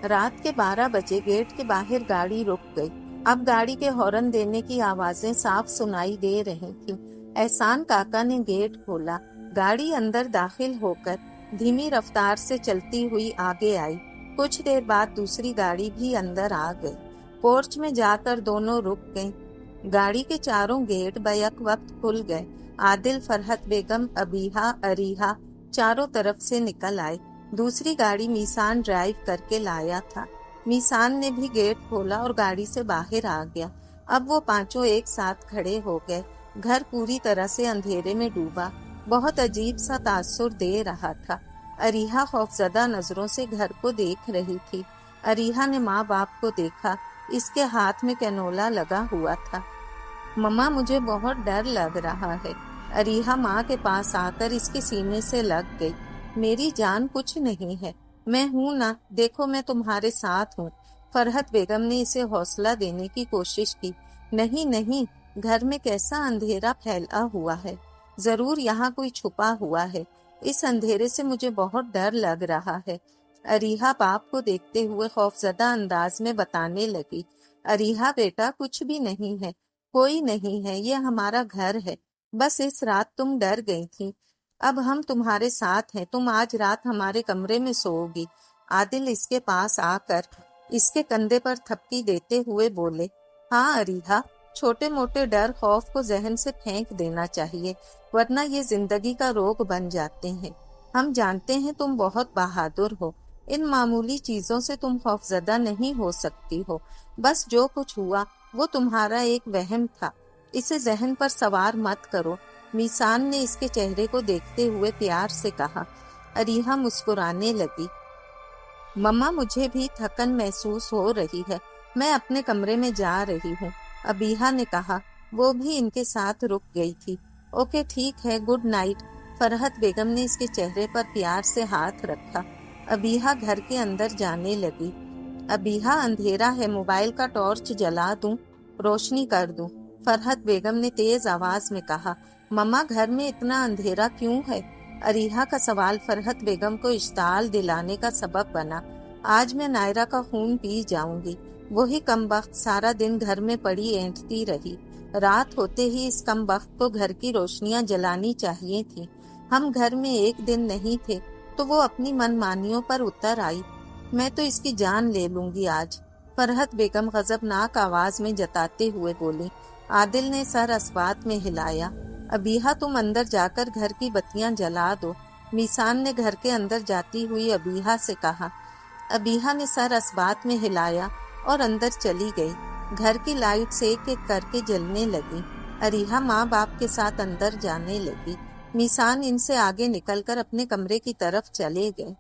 रात के 12 बजे गेट के बाहर गाड़ी रुक गई। अब गाड़ी के हॉर्न देने की आवाजें साफ सुनाई दे रही थीं। एहसान काका ने गेट खोला। गाड़ी अंदर दाखिल होकर धीमी रफ्तार से चलती हुई आगे आई। कुछ देर बाद दूसरी गाड़ी भी अंदर आ गई। पोर्च में जाकर दोनों रुक गईं। गाड़ी के चारों गेट बैक वक्त खुल गए। आदिल, फरहत बेगम, अबीहा, अरीहा चारों तरफ से निकल आए। दूसरी गाड़ी मीसान ड्राइव करके लाया था। मीसान ने भी गेट खोला और गाड़ी से बाहर आ गया। अब वो पांचों एक साथ खड़े हो गए। घर पूरी तरह से अंधेरे में डूबा। बहुत अजीब सा तासुर दे रहा था। अरीहा खौफजदा नजरों से घर को देख रही थी। अरीहा ने माँ बाप को देखा। इसके हाथ में कैनोला लगा हुआ था। मम्मा, मुझे बहुत डर लग रहा है। अरीहा माँ के पास आकर इसके सीने से लग गई। मेरी जान कुछ नहीं है, मैं हूँ ना, देखो मैं तुम्हारे साथ हूँ। फरहत बेगम ने इसे हौसला देने की कोशिश की। नहीं नहीं, घर में कैसा अंधेरा फैला हुआ है, जरूर यहाँ कोई छुपा हुआ है। इस अंधेरे से मुझे बहुत डर लग रहा है। अरीहा बाप को देखते हुए खौफजदा अंदाज में बताने लगी। अरीहा बेटा, कुछ भी नहीं है, कोई नहीं है, ये हमारा घर है। बस इस रात तुम डर गई थी, अब हम तुम्हारे साथ हैं। तुम आज रात हमारे कमरे में सोओगी। आदिल इसके पास आकर इसके कंधे पर थपकी देते हुए बोले। हाँ अरीहा, छोटे मोटे डर खौफ को जहन से फेंक देना चाहिए, वरना ये जिंदगी का रोग बन जाते हैं। हम जानते हैं तुम बहुत बहादुर हो। इन मामूली चीजों से तुम खौफजदा नहीं हो सकती हो। बस जो कुछ हुआ वो तुम्हारा एक वहम था, इसे जहन पर सवार मत करो। मीसान ने इसके चेहरे को देखते हुए प्यार से कहा। अरीहा मुस्कुराने लगी। مما مجھے بھی تھکن محسوس ہو رہی ہے، میں اپنے کمرے میں جا رہی ہوں، ابیہا نے کہا۔ وہ بھی ان کے ساتھ رک گئی تھی۔ اوکے ٹھیک ہے، گڈ نائٹ۔ فرحت بیگم نے اس کے چہرے پر پیار سے ہاتھ رکھا۔ ابیہا گھر کے اندر جانے لگی۔ ابیہا اندھیرا ہے، موبائل کا ٹارچ جلا دوں، روشنی کر دوں؟ فرحت بیگم نے تیز آواز میں کہا۔ مما گھر میں اتنا اندھیرا کیوں ہے؟ اریحا کا سوال فرحت بیگم کو اشتعال دلانے کا سبب بنا۔ آج میں نائرہ کا خون پی جاؤں گی۔ وہی کم بخت سارا دن گھر میں پڑی اینٹتی رہی۔ رات ہوتے ہی اس کم بخت کو گھر کی روشنیاں جلانی چاہیے تھی۔ ہم گھر میں ایک دن نہیں تھے تو وہ اپنی من مانیوں پر اتر آئی۔ میں تو اس کی جان لے لوں گی آج، فرحت بیگم غضبناک آواز میں جتاتے ہوئے بولی۔ عادل نے سر اسبات میں ہلایا۔ ابیہا تم اندر جا کر گھر کی بتیاں جلا دو، میسان نے گھر کے اندر جاتی ہوئی ابیہا سے کہا۔ ابیہا نے سر اسبات میں ہلایا اور اندر چلی گئی۔ گھر کی لائٹس ایک ایک کر کے جلنے لگی۔ اریحا ماں باپ کے ساتھ اندر جانے لگی۔ میسان ان سے آگے نکل کر اپنے کمرے کی طرف چلے گئے۔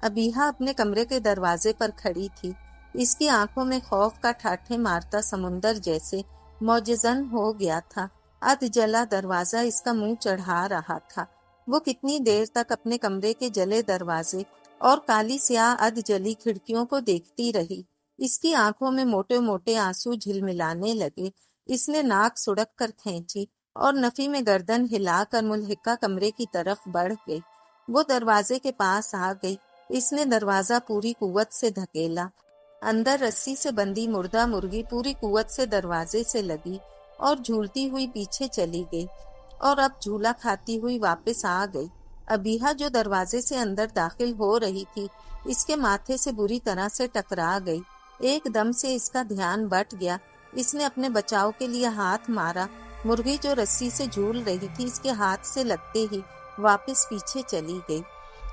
ابیہا اپنے کمرے کے دروازے پر کھڑی تھی۔ اس کی آنکھوں میں خوف کا ٹھاٹھے مارتا سمندر جیسے موجزن ہو گیا تھا۔ ادھ جلا دروازہ اس کا منہ چڑھا رہا تھا۔ وہ کتنی دیر تک اپنے کمرے کے جلے دروازے اور کالی سیاہ ادھ جلی کھڑکیوں کو دیکھتی رہی۔ اس کی آنکھوں میں موٹے موٹے آنسو جھلملانے لگے۔ اس نے ناک سڑک کر کھینچی اور نفی میں گردن ہلا کر ملحقہ کمرے کی طرف بڑھ گئی۔ وہ دروازے کے پاس آ گئی۔ اس نے دروازہ پوری قوت سے دھکیلا۔ اندر رسی سے بندھی مردہ مرغی پوری قوت سے دروازے سے لگی اور جھولتی ہوئی پیچھے چلی گئی اور اب جھولا کھاتی ہوئی واپس آ گئی۔ ابیہا جو دروازے سے اندر داخل ہو رہی تھی اس کے ماتھے سے بری طرح سے ٹکرا گئی۔ ایک دم سے اس کا دھیان بٹ گیا۔ اس نے اپنے بچاؤ کے لیے ہاتھ مارا۔ مرغی جو رسی سے جھول رہی تھی اس کے ہاتھ سے لگتے ہی واپس پیچھے چلی گئی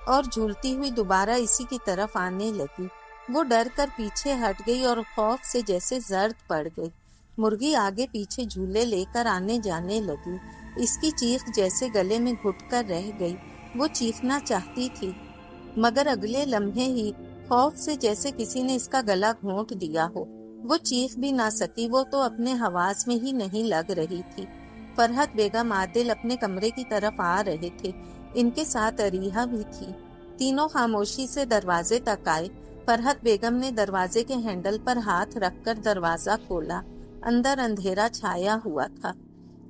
اور جھولتی ہوئی دوبارہ اسی کی طرف آنے لگی۔ وہ ڈر کر پیچھے ہٹ گئی اور خوف سے جیسے زرد پڑ گئی۔ مرغی آگے پیچھے جھولے لے کر آنے جانے لگی۔ اس کی چیخ جیسے گلے میں گھٹ کر رہ گئی۔ وہ چیخنا چاہتی تھی مگر اگلے لمحے ہی خوف سے جیسے کسی نے اس کا گلا گھونٹ دیا ہو، وہ چیخ بھی نہ سکی۔ وہ تو اپنے حواس میں ہی نہیں لگ رہی تھی۔ فرحت بیگم عادل اپنے کمرے کی طرف آ رہے تھے۔ ان کے ساتھ اریحا بھی تھی۔ تینوں خاموشی سے دروازے تک آئے۔ فرحت بیگم نے دروازے کے ہینڈل پر ہاتھ رکھ کر دروازہ کھولا۔ اندر اندھیرا چھایا ہوا تھا۔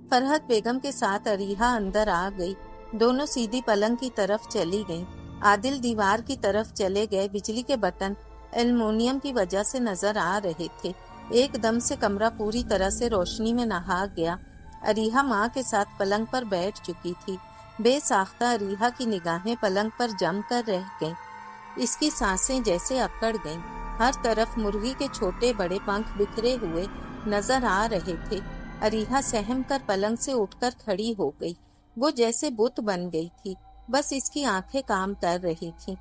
فرحت بیگم کے ساتھ اریحا اندر آ گئی۔ دونوں سیدھی پلنگ کی طرف چلی گئیں۔ عادل دیوار کی طرف چلے گئے۔ بجلی کے بٹن ایلومینیم کی وجہ سے نظر آ رہے تھے۔ ایک دم سے کمرہ پوری طرح سے روشنی میں نہا گیا۔ اریحا ماں کے ساتھ پلنگ پر بیٹھ چکی تھی۔ بے ساختہ اریحا کی نگاہیں پلنگ پر جم کر رہ گئیں۔ اس کی سانسیں جیسے اکڑ گئیں۔ ہر طرف مرغی کے چھوٹے بڑے پنکھ بکھرے ہوئے نظر آ رہے تھے۔ اریحا سہم کر پلنگ سے اٹھ کر کھڑی ہو گئی۔ وہ جیسے بت بن گئی تھی، بس اس کی آنکھیں کام کر رہی تھیں۔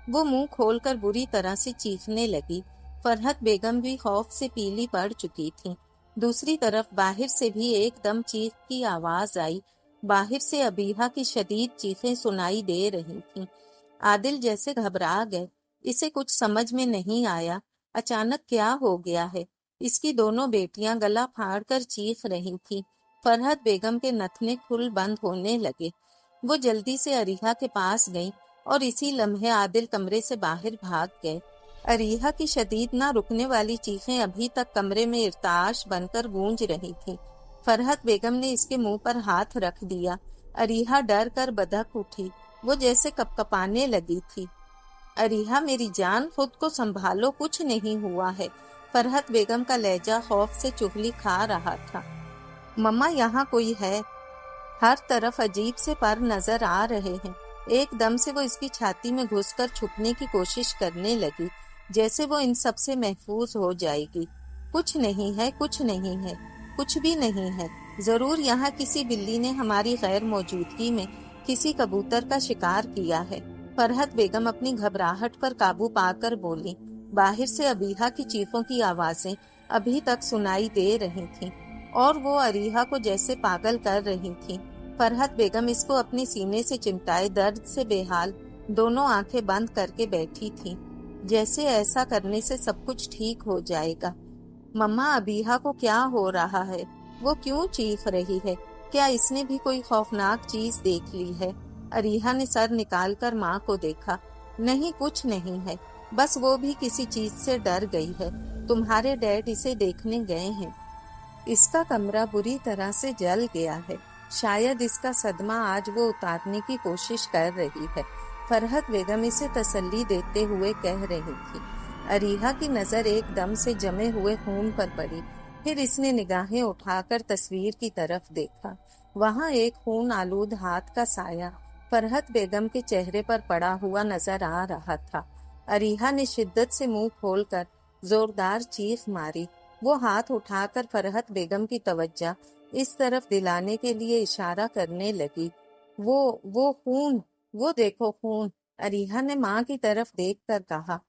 وہ منہ کھول کر بری طرح سے چیخنے لگی۔ فرحت بیگم بھی خوف سے پیلی پڑ چکی تھی۔ دوسری طرف باہر سے بھی ایک دم چیخ کی آواز آئی۔ باہر سے ابیہا کی شدید چیخیں سنائی دے رہی تھیں۔ عادل جیسے گھبرا گئے۔ اسے کچھ سمجھ میں نہیں آیا اچانک کیا ہو گیا ہے۔ اس کی دونوں بیٹیاں گلا پھاڑ کر چیخ رہی تھیں۔ فرحت بیگم کے نتنے کھل بند ہونے لگے۔ وہ جلدی سے اریحا کے پاس گئیں اور اسی لمحے عادل کمرے سے باہر بھاگ گئے۔ اریحا کی شدید نہ رکنے والی چیخیں ابھی تک کمرے میں ارتعاش بن کر گونج رہی تھیں۔ فرحت بیگم نے اس کے منہ پر ہاتھ رکھ دیا۔ اریحا ڈر کر بدک اٹھی۔ وہ جیسے کپکپانے لگی تھی۔ اریحا میری جان، خود کو سنبھالو، کچھ نہیں ہوا ہے۔ فرحت بیگم کا لہجہ خوف سے چغلی کھا رہا تھا۔ مما یہاں کوئی ہے؟ ہر طرف عجیب سے پر نظر آ رہے ہیں۔ ایک دم سے وہ اس کی چھاتی میں گھس کر چھپنے کی کوشش کرنے لگی، جیسے وہ ان سب سے محفوظ ہو جائے گی۔ کچھ نہیں ہے، کچھ نہیں ہے، کچھ بھی نہیں ہے۔ ضرور یہاں کسی بلی نے ہماری غیر موجودگی میں کسی کبوتر کا شکار کیا ہے۔ فرحت بیگم اپنی گھبراہٹ پر قابو پا کر بولی۔ باہر سے ابیہا کی چیخوں کی آوازیں ابھی تک سنائی دے رہی تھیں اور وہ اریحا کو جیسے پاگل کر رہی تھیں۔ فرحت بیگم اس کو اپنے سینے سے چمٹائے درد سے بے حال دونوں آنکھیں بند کر کے بیٹھی تھی۔ जैसे ऐसा करने से सब कुछ ठीक हो जाएगा। मम्मा, अबीहा को क्या हो रहा है? वो क्यों चीख रही है? क्या इसने भी कोई खौफनाक चीज देख ली है? अरीहा ने सर निकालकर माँ को देखा। नहीं, कुछ नहीं है, बस वो भी किसी चीज से डर गई है। तुम्हारे डैड इसे देखने गए हैं। इसका कमरा बुरी तरह से जल गया है, शायद इसका सदमा आज वो उतारने की कोशिश कर रही है, फरहत बेगम इसे तसल्ली देते हुए कह रही थी। अरीहा की नजर एकदम से जमे हुए खून पर पड़ी। फिर इसने निगाहें उठाकर तस्वीर की तरफ देखा। वहां एक खून आलूद हाथ का साया फरहत बेगम के चेहरे पर पड़ा हुआ नजर आ रहा था। अरीहा ने शिद्दत से मुंह खोलकर जोरदार चीख मारी। वो हाथ उठाकर फरहत बेगम की तवज्जो इस तरफ दिलाने के लिए इशारा करने लगी। वो खून, वो देखो खून। अरीहा ने माँ की तरफ देखकर कहा।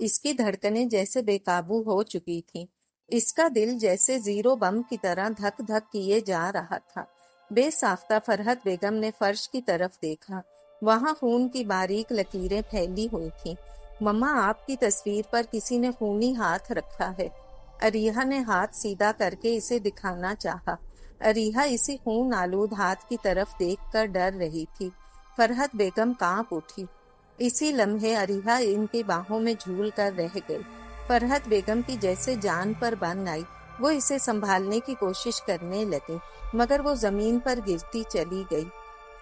इसकी धड़कनें जैसे बेकाबू हो चुकी थीं। इसका दिल जैसे जीरो बम की तरह धक धक किए जा रहा था। बेसाख्ता फरहत बेगम ने फर्श की तरफ देखा। वहां खून की बारीक लकीरें फैली हुई थीं। मम्मा, आपकी तस्वीर पर किसी ने खूनी हाथ रखा है। अरीहा ने हाथ सीधा करके इसे दिखाना चाहा। अरीहा इसी खून आलूद हाथ की तरफ देखकर डर रही थी। फरहत बेगम कांप उठी। इसी लम्हे अरीहा इनकी बाहों में झूल कर रह गई। फरहत बेगम की जैसे जान पर बन आई। वो इसे संभालने की कोशिश करने लगी, मगर वो जमीन पर गिरती चली गई।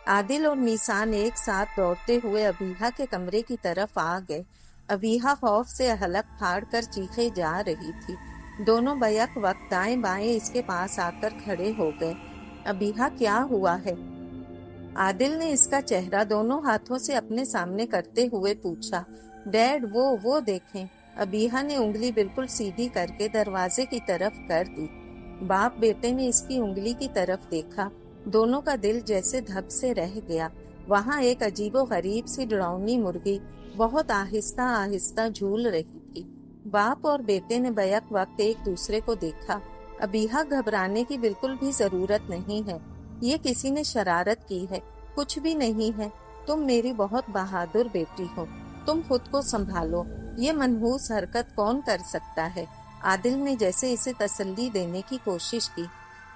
आदिल और मीसान एक साथ दौड़ते हुए अबीहा के कमरे की तरफ आ गए। अबीहा खौफ से हलक फाड़ कर चीखे जा रही थी। दोनों बैक वक्त दाएं बाएं इसके पास आकर खड़े हो गए। अबीहा, क्या हुआ है? आदिल ने इसका चेहरा दोनों हाथों से अपने सामने करते हुए पूछा। डैड, वो देखें। अबीहा ने उंगली बिल्कुल सीधी करके दरवाजे की तरफ कर दी। बाप बेटे ने इसकी उंगली की तरफ देखा। दोनों का दिल जैसे धक से रह गया। वहां एक अजीबो गरीब सी डरावनी मुर्गी बहुत आहिस्ता आहिस्ता झूल रही थी। बाप और बेटे ने बैक वक्त एक दूसरे को देखा। अबीहा, घबराने की बिल्कुल भी जरूरत नहीं है। ये किसी ने शरारत की है, कुछ भी नहीं है। तुम मेरी बहुत बहादुर बेटी हो, तुम खुद को संभालो। ये मनहूस हरकत कौन कर सकता है? आदिल ने जैसे इसे तसल्ली देने की कोशिश की।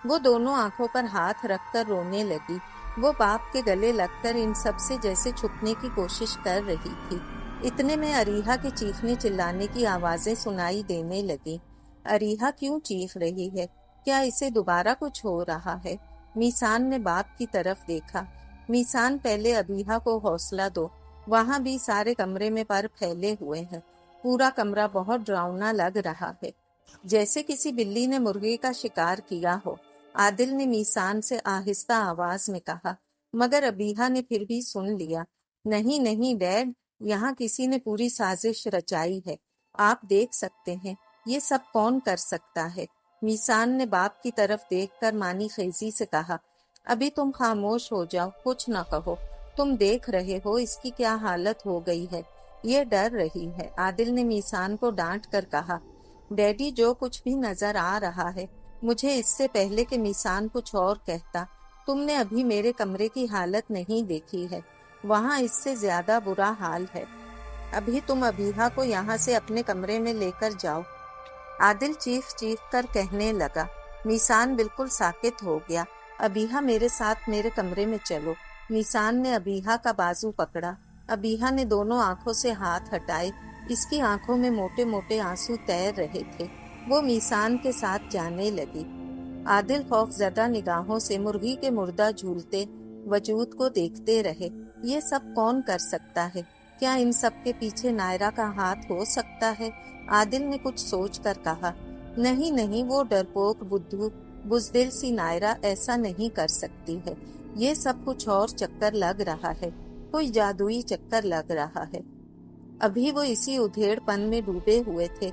वो दोनों आंखों पर हाथ रखकर रोने लगी। वो बाप के गले लगकर इन सब से जैसे छुपने की कोशिश कर रही थी। इतने में अरीहा के चीखने चिल्लाने की आवाजें सुनाई देने लगी। अरीहा क्यों चीख रही है? क्या इसे दोबारा कुछ हो रहा है? मीसान ने बाप की तरफ देखा। मीसान, पहले अबीहा को हौसला दो। वहां भी सारे कमरे में पर फैले हुए हैं। पूरा कमरा बहुत डरावना लग रहा है, जैसे किसी बिल्ली ने मुर्गी का शिकार किया हो। आदिल ने मीसान से आहिस्ता आवाज में कहा, मगर अबीहा ने फिर भी सुन लिया। नहीं नहीं डैड, यहाँ किसी ने पूरी साजिश रचाई है। आप देख सकते हैं, ये सब कौन कर सकता है? मीसान ने बाप की तरफ देखकर मानी खेजी से कहा। अभी तुम खामोश हो जाओ, कुछ न कहो। तुम देख रहे हो इसकी क्या हालत हो गई है। ये डर रही है। आदिल ने मीसान को डांट कर कहा। डैडी, जो कुछ भी नजर आ रहा है, मुझे इससे पहले कि मीसान कुछ और कहता, तुमने अभी मेरे कमरे की हालत नहीं देखी है। वहाँ इससे ज्यादा बुरा हाल है। अभी तुम अबीहा को यहाँ से अपने कमरे में लेकर जाओ। आदिल चीख चीख कर कहने लगा। मीसान बिल्कुल साकित हो गया। अबीहा, मेरे साथ मेरे कमरे में चलो। मीसान ने अबीहा का बाजू पकड़ा। अबीहा ने दोनों आंखों से हाथ हटाए। इसकी आंखों में मोटे मोटे आंसू तैर रहे थे। वो मीसान के साथ जाने लगी। आदिल खौफजदा निगाहों से मुर्गी के मुर्दा झूलते वजूद को देखते रहे। ये सब कौन कर सकता है? क्या इन सब के पीछे नायरा का हाथ हो सकता है? आदिल ने कुछ सोचकर कहा। नहीं नहीं, वो डरपोक बुद्धू बुजदिल सी नायरा ऐसा नहीं कर सकती है। ये सब कुछ और चक्कर लग रहा है, कोई जादुई चक्कर लग रहा है। अभी वो इसी उधेड़पन में डूबे हुए थे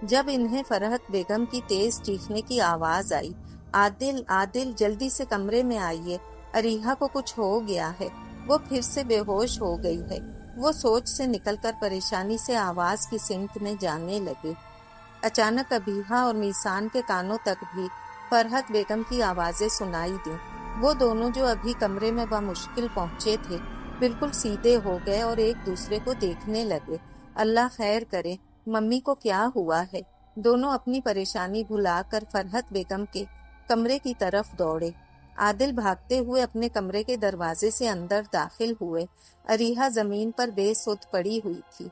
जब इन्हें फरहत बेगम की तेज चीखने की आवाज आई। आदिल, आदिल, जल्दी से कमरे में आइए, अरीहा को कुछ हो गया है। वो फिर से बेहोश हो गई है। वो सोच से निकलकर परेशानी से आवाज की सिमत में जाने लगे। अचानक अबीहा और मीसान के कानों तक भी फरहत बेगम की आवाजें सुनाई दी। वो दोनों जो अभी कमरे में बमुश्किल पहुंचे थे, बिल्कुल सीधे हो गए और एक दूसरे को देखने लगे। اللہ خیر کرے، ممی کو کیا ہوا ہے؟ دونوں اپنی پریشانی بھلا کر فرحت بیگم کے کمرے کی طرف دوڑے۔ عادل بھاگتے ہوئے اپنے کمرے کے دروازے سے اندر داخل ہوئے۔ اریحا زمین پر بے سود پڑی ہوئی تھی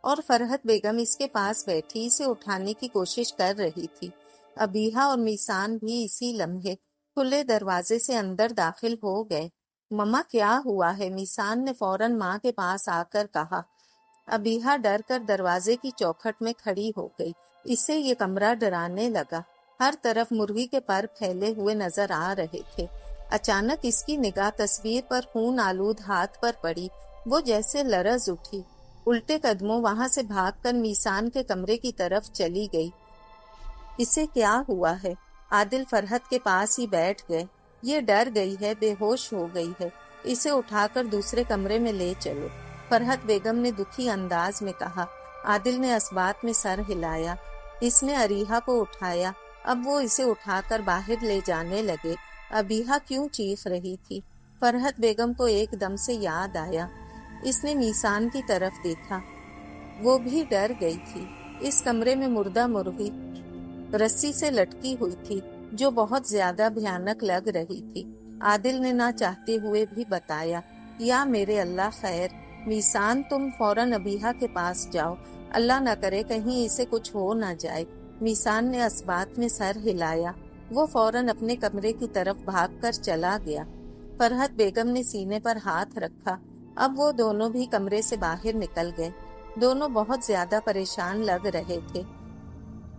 اور فرحت بیگم اس کے پاس بیٹھی اسے اٹھانے کی کوشش کر رہی تھی۔ ابیحا اور میسان بھی اسی لمحے کھلے دروازے سے اندر داخل ہو گئے۔ مما کیا ہوا ہے؟ میسان نے فوراً ماں کے پاس آ کر کہا۔ ابیحا ڈر کر دروازے کی چوکھٹ میں کھڑی ہو گئی۔ اسے یہ کمرہ ڈرانے لگا۔ ہر طرف مرغی کے پر پھیلے ہوئے نظر آ رہے تھے۔ اچانک اس کی نگاہ تصویر پر خون آلود ہاتھ پر پڑی۔ وہ جیسے لرز اٹھی، الٹے قدموں وہاں سے بھاگ کر میسان کے کمرے کی طرف چلی گئی۔ اسے کیا ہوا ہے؟ عادل فرحت کے پاس ہی بیٹھ گئے۔ یہ ڈر گئی ہے، بے ہوش ہو گئی ہے، اسے اٹھا کر دوسرے کمرے میں لے چلو، فرحت بیگم نے دکھی انداز میں کہا۔ عادل نے اثبات میں سر ہلایا۔ اس نے اریحا کو اٹھایا۔ اب وہ اسے اٹھا کر باہر لے جانے لگے۔ ابیحا کیوں چیخ رہی تھی؟ فرحت بیگم کو ایک دم سے یاد آیا۔ اس نے میسان کی طرف دیکھا، وہ بھی ڈر گئی تھی۔ اس کمرے میں مردہ مرغی رسی سے لٹکی ہوئی تھی جو بہت زیادہ بھیانک لگ رہی تھی۔ عادل نے نہ چاہتے ہوئے بھی بتایا۔ یا میرے اللہ خیر، میسان تم فوراً ابیحا کے پاس جاؤ، اللہ نہ کرے کہیں اسے کچھ ہو نہ جائے۔ میسان نے اثبات میں سر ہلایا۔ وہ فوراً اپنے کمرے کی طرف بھاگ کر چلا گیا۔ فرحت بیگم نے سینے پر ہاتھ رکھا۔ اب وہ دونوں بھی کمرے سے باہر نکل گئے۔ دونوں بہت زیادہ پریشان لگ رہے تھے۔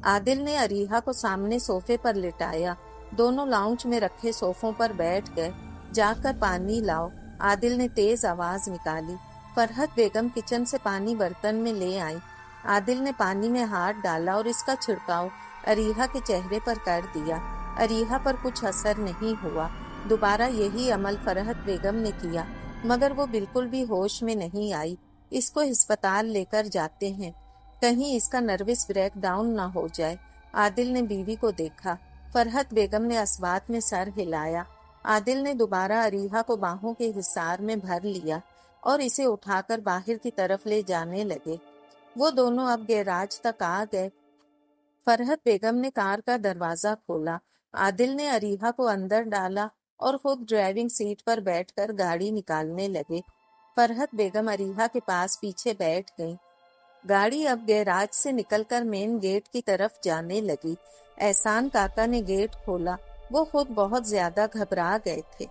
عادل نے اریحا کو سامنے صوفے پر لٹایا۔ دونوں لاؤنج میں رکھے صوفوں پر بیٹھ گئے۔ جا کر پانی لاؤ، عادل نے تیز آواز نکالی۔ فرحت بیگم کچن سے پانی برتن میں لے آئی۔ عادل نے پانی میں ہاتھ ڈالا اور اس کا چھڑکاؤ اریحا کے چہرے پر کر دیا۔ اریحا پر کچھ اثر نہیں ہوا۔ دوبارہ یہی عمل فرحت بیگم نے کیا، مگر وہ بالکل بھی ہوش میں نہیں آئی۔ اس کو ہسپتال لے کر جاتے ہیں، کہیں اس کا نروس بریک ڈاؤن نہ ہو جائے۔ عادل نے بیوی کو دیکھا۔ فرحت بیگم نے اثبات میں سر ہلایا۔ عادل نے دوبارہ اریحا کو باہوں کے حصار میں بھر لیا اور اسے اٹھا کر باہر کی طرف لے جانے لگے۔ وہ دونوں اب گیراج تک آ گئے۔ فرحت بیگم نے کار کا دروازہ کھولا۔ عادل نے اریحا کو اندر ڈالا اور خود ڈرائیونگ سیٹ پر بیٹھ کر گاڑی نکالنے لگے۔ فرحت بیگم اریحا کے پاس پیچھے بیٹھ گئیں۔ گاڑی اب گیراج سے نکل کر مین گیٹ کی طرف جانے لگی۔ احسان کاکا نے گیٹ کھولا۔ وہ خود بہت زیادہ گھبرا گئے تھے۔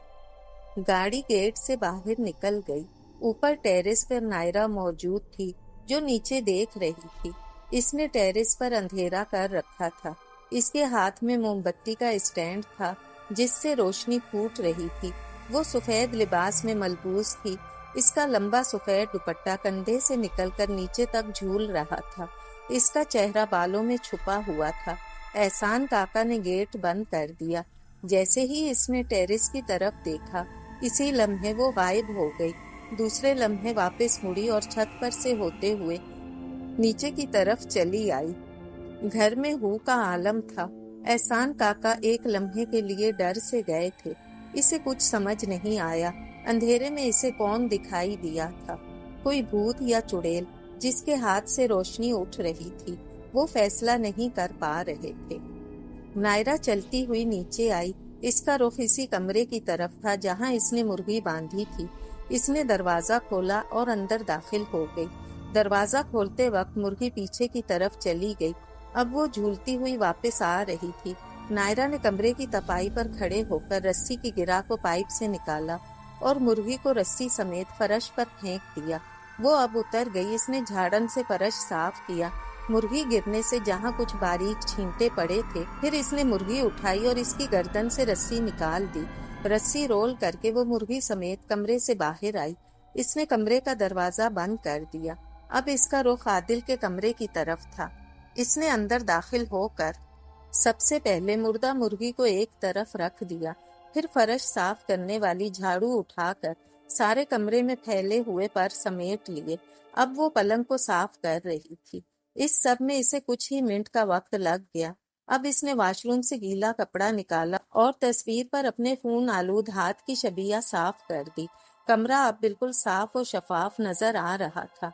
گاڑی گیٹ سے باہر نکل گئی۔ اوپر ٹیرس پر نائرہ موجود تھی جو نیچے دیکھ رہی تھی۔ اس نے ٹیرس پر اندھیرا کر رکھا تھا۔ اس کے ہاتھ میں موم بتی کا اسٹینڈ تھا جس سے روشنی پھوٹ رہی تھی۔ وہ سفید لباس میں ملبوس تھی۔ اس کا لمبا سفید دوپٹہ کندھے سے نکل کر نیچے تک جھول رہا تھا۔ اس کا چہرہ بالوں میں چھپا ہوا تھا۔ احسان کاکا نے گیٹ بند کر دیا۔ جیسے ہی اس نے ٹیرس کی طرف دیکھا، اسی لمحے وہ غائب ہو گئی۔ دوسرے لمحے واپس مڑی اور چھت پر سے ہوتے ہوئے نیچے کی طرف چلی آئی۔ گھر میں ہو کا عالم تھا۔ احسان کاکا ایک لمحے کے لیے ڈر سے گئے تھے۔ اسے کچھ سمجھ نہیں آیا۔ اندھیرے میں اسے کون دکھائی دیا تھا؟ کوئی بھوت یا چڑیل جس کے ہاتھ سے روشنی اٹھ رہی تھی؟ وہ فیصلہ نہیں کر پا رہے تھے۔ نائرہ چلتی ہوئی نیچے آئی۔ اس کا رخ اسی کمرے کی طرف تھا جہاں اس نے مرغی باندھی تھی۔ اس نے دروازہ کھولا اور اندر داخل ہو گئی۔ دروازہ کھولتے وقت مرغی پیچھے کی طرف چلی گئی۔ اب وہ جھولتی ہوئی واپس آ رہی تھی۔ نائرہ نے کمرے کی تپائی پر کھڑے ہو کر رسی کی گرہ کو پائپ سے نکالا اور مرغی کو رسی سمیت فرش پر پھینک دیا۔ وہ اب اتر گئی۔ اس نے جھاڑن سے فرش صاف کیا۔ مرغی گرنے سے جہاں کچھ باریک چھینٹے پڑے تھے، پھر اس نے مرغی اٹھائی اور اس کی گردن سے رسی نکال دی۔ رسی رول کر کے وہ مرغی سمیت کمرے سے باہر آئی۔ اس نے کمرے کا دروازہ بند کر دیا۔ اب اس کا رخ عادل کے کمرے کی طرف تھا۔ اس نے اندر داخل ہو کر سب سے پہلے مردہ مرغی کو ایک طرف رکھ دیا، پھر فرش صاف کرنے والی جھاڑو اٹھا کر سارے کمرے میں پھیلے ہوئے پر سمیٹ لیے۔ اب وہ پلنگ کو صاف کر رہی تھی۔ اس سب میں اسے کچھ ہی منٹ کا وقت لگ گیا۔ اب اس نے واش روم سے گیلا کپڑا نکالا اور تصویر پر اپنے خون آلود ہاتھ کی شبیہ صاف کر دی۔ کمرہ اب بالکل صاف و شفاف نظر آ رہا تھا۔